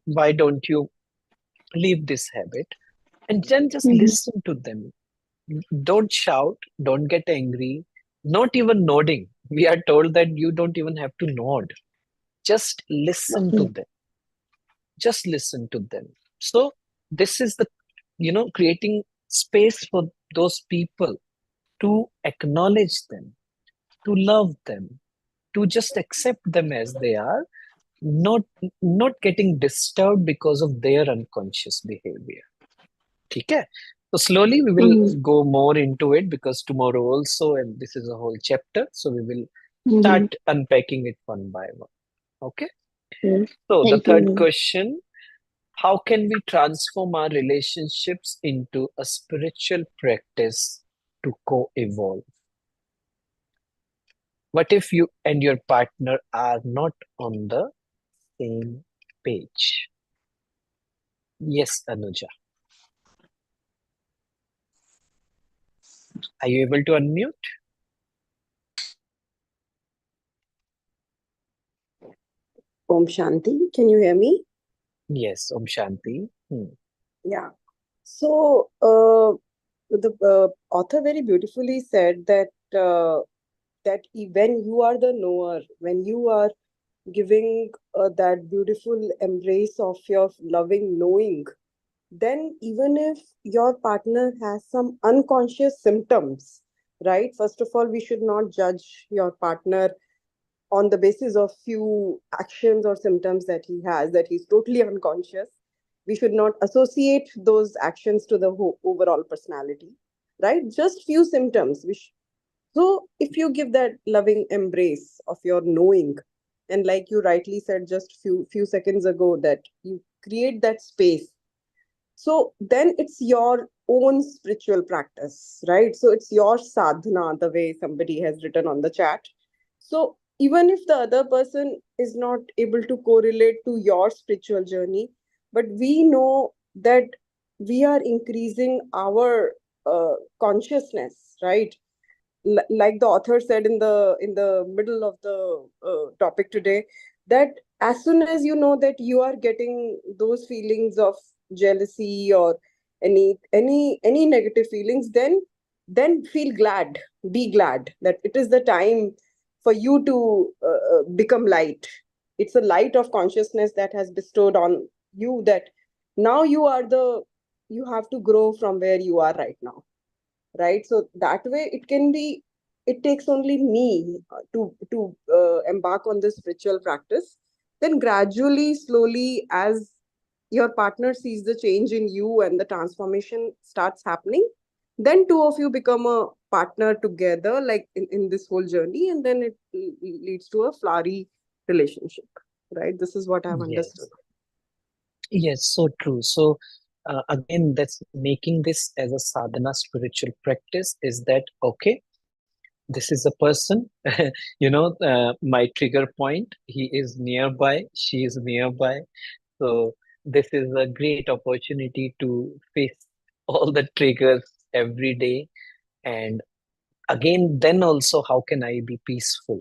why don't you leave this habit, and then just mm. listen to them. Don't shout, don't get angry, not even nodding. We are told that you don't even have to nod. Just listen to Okay. them. Just listen to them. So this is the, creating space for those people, to acknowledge them, to love them, to just accept them as they are, not not getting disturbed because of their unconscious behavior. Okay? So slowly we will Mm, go more into it, because tomorrow also, and this is a whole chapter, so we will mm. start unpacking it one by one. Okay? Okay. So the Thank third you. question: how can we transform our relationships into a spiritual practice to co-evolve? What if you and your partner are not on the same page? Yes, Anuja. Are you able to unmute? Om Shanti. Can you hear me? Yes, Om Shanti. Hmm. Yeah. So, the author very beautifully said that when you are the knower, when you are giving that beautiful embrace of your loving knowing, then even if your partner has some unconscious symptoms, right? First of all, we should not judge your partner on the basis of few actions or symptoms that he has, that he's totally unconscious. We should not associate those actions to the overall personality, right? Just few symptoms. So if you give that loving embrace of your knowing, and like you rightly said just few seconds ago, that you create that space, so then it's your own spiritual practice, right? So it's your sadhana, the way somebody has written on the chat. So even if the other person is not able to correlate to your spiritual journey, but we know that we are increasing our consciousness, right? Like the author said in the middle of the topic today, that as soon as you know that you are getting those feelings of jealousy or any negative feelings, then feel glad, be glad that it is the time for you to become light. It's a light of consciousness that has bestowed on you, that now you have to grow from where you are right now, right? So that way it can be, it takes only me to embark on this spiritual practice. Then gradually, slowly, as your partner sees the change in you and the transformation starts happening, then two of you become a partner together, like in this whole journey, and then it leads to a flowery relationship, right? This is what I've understood. Yes. Yes, so true. So again, that's making this as a sadhana spiritual practice is that okay, this is a person, my trigger point. He is nearby, she is nearby. So this is a great opportunity to face all the triggers every day. And again, then also, how can I be peaceful?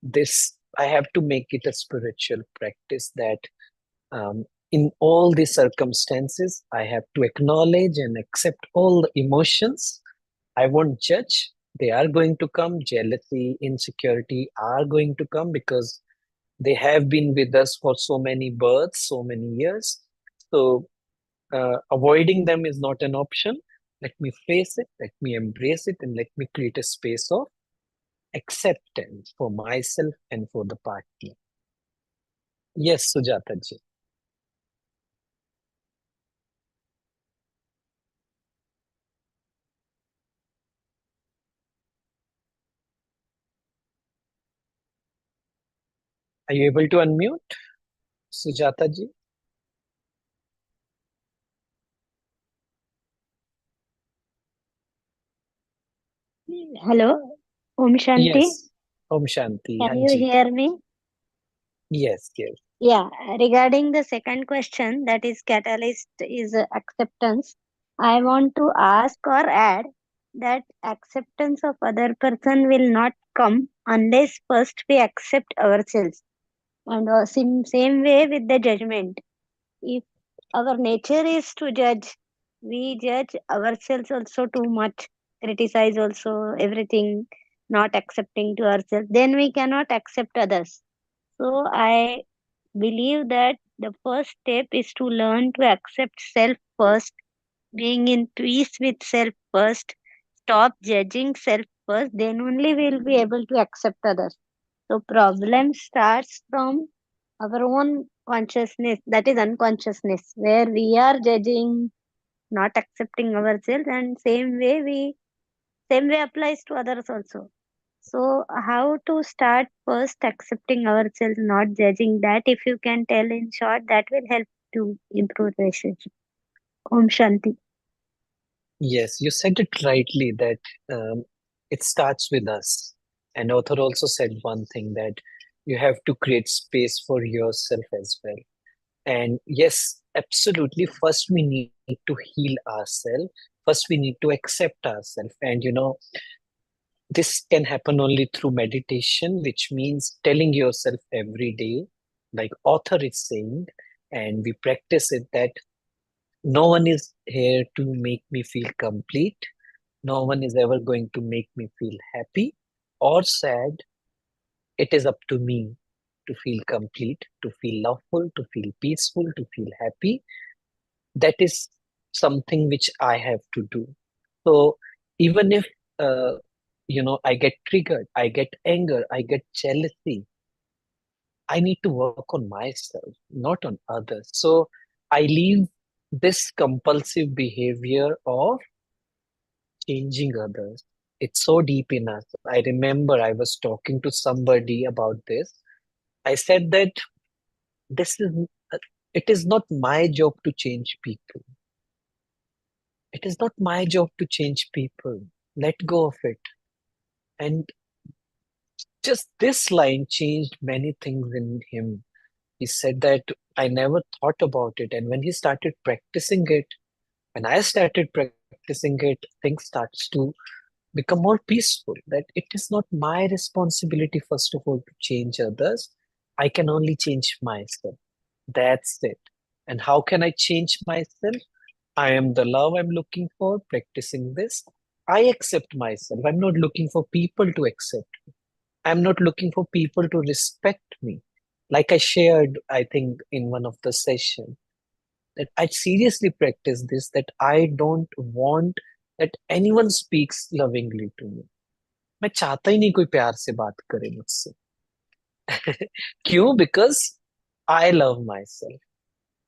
This, I have to make it a spiritual practice that in all the circumstances, I have to acknowledge and accept all the emotions. I won't judge. They are going to come. Jealousy, insecurity are going to come because they have been with us for so many births, so many years. So avoiding them is not an option. Let me face it, let me embrace it, and let me create a space of acceptance for myself and for the partner. Yes, Sujata ji. Are you able to unmute, Sujata ji? Hello, Om Shanti. Yes. Om Shanti. Can you Hanji. hear me? Yes, yes. Yeah, regarding the second question, that is catalyst is acceptance. I want to ask or add that acceptance of other person will not come unless first we accept ourselves. And same way with the judgment. If our nature is to judge, we judge ourselves also too much, criticize also everything, not accepting to ourselves, then we cannot accept others. So I believe that the first step is to learn to accept self first, being in peace with self first, stop judging self first, then only we'll be able to accept others. So problem starts from our own consciousness, that is unconsciousness, where we are judging, not accepting ourselves, and same way applies to others also. So how to start first accepting ourselves, not judging that? If you can tell in short, that will help to improve relationship. Om Shanti. Yes, you said it rightly that it starts with us. And author also said one thing that you have to create space for yourself as well. And yes, absolutely. First, we need to heal ourselves. First, we need to accept ourselves. And this can happen only through meditation, which means telling yourself every day, like author is saying, and we practice it that no one is here to make me feel complete. No one is ever going to make me feel happy or sad. It is up to me to feel complete, to feel loveful, to feel peaceful, to feel happy. That is something which I have to do. So even if uh, I get triggered, I get anger, I get jealousy, I need to work on myself, not on others. So I leave this compulsive behavior of changing others. It's so deep in us. I remember I was talking to somebody about this. I said that this is it is not my job to change people. It is not my job to change people. Let go of it. And just this line changed many things in him. He said that I never thought about it. And when he started practicing it, when I started practicing it, things starts to become more peaceful. That it is not my responsibility, first of all, to change others. I can only change myself. That's it. And how can I change myself? I am the love I'm looking for, practicing this. I accept myself. I'm not looking for people to accept. I'm not looking for people to respect me. Like I shared, I think, in one of the sessions, that I seriously practice this, that I don't want that anyone speaks lovingly to me. मैं चाहता ही नहीं कोई प्यार से बात करे मुझसे. क्यों? Because I love myself.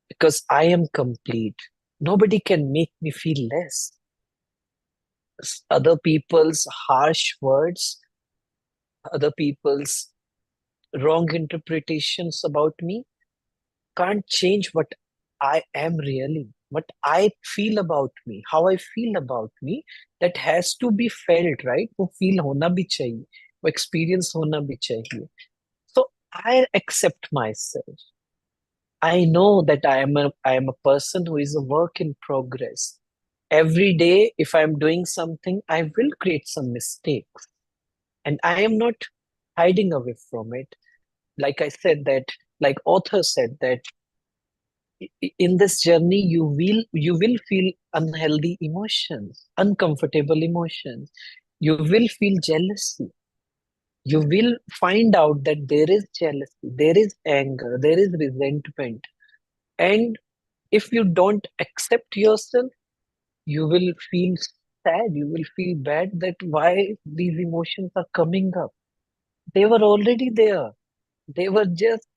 Because I am complete. Nobody can make me feel less. Other people's harsh words, other people's wrong interpretations about me can't change what I am really, what I feel about me, how I feel about me. That has to be felt, right? वो feel होना भी चाहिए, वो experience होना भी चाहिए. So I accept myself. I know that I am a person who is a work in progress. Every day, if I'm doing something, I will create some mistakes, and I am not hiding away from it. Like I said that, like author said that in this journey you will feel unhealthy emotions, uncomfortable emotions. You will feel jealousy. You will find out that there is jealousy, there is anger, there is resentment. And if you don't accept yourself, you will feel sad, you will feel bad, that why these emotions are coming up. They were already there. They were just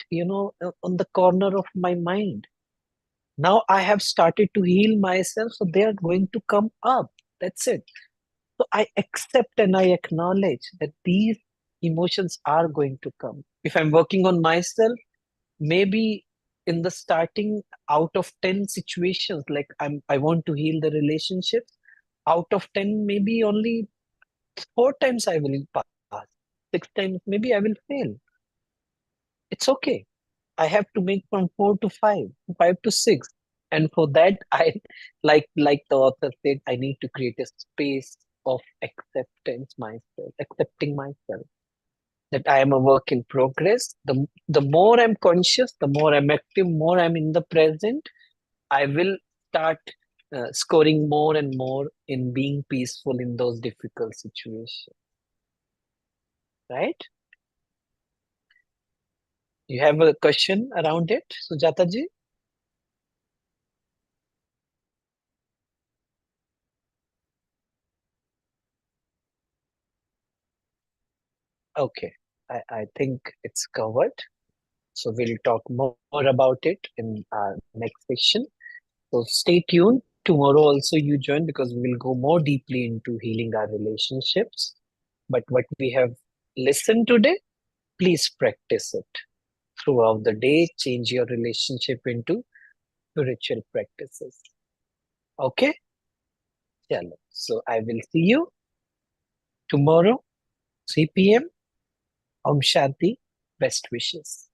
on the corner of my mind. Now I have started to heal myself, so they are going to come up. That's it. So I accept and I acknowledge that these emotions are going to come. If I'm working on myself, maybe in the starting, out of 10 situations, like I want to heal the relationships, out of 10, maybe only 4 times I will pass. 6 times, maybe I will fail. It's okay. I have to make from 4 to 5, 5 to 6. And for that, I like the author said, I need to create a space of acceptance myself, accepting myself, that I am a work in progress. The more I'm conscious, the more I'm active, more I'm in the present, I will start scoring more and more in being peaceful in those difficult situations. Right? You have a question around it, Sujata ji? Okay, I think it's covered. So we'll talk more about it in our next session. So stay tuned. Tomorrow also you join, because we will go more deeply into healing our relationships. But what we have listened today, please practice it throughout the day. Change your relationship into spiritual practices. Okay? Chalo. So I will see you tomorrow, 3 p.m. Om Shanti. Best wishes.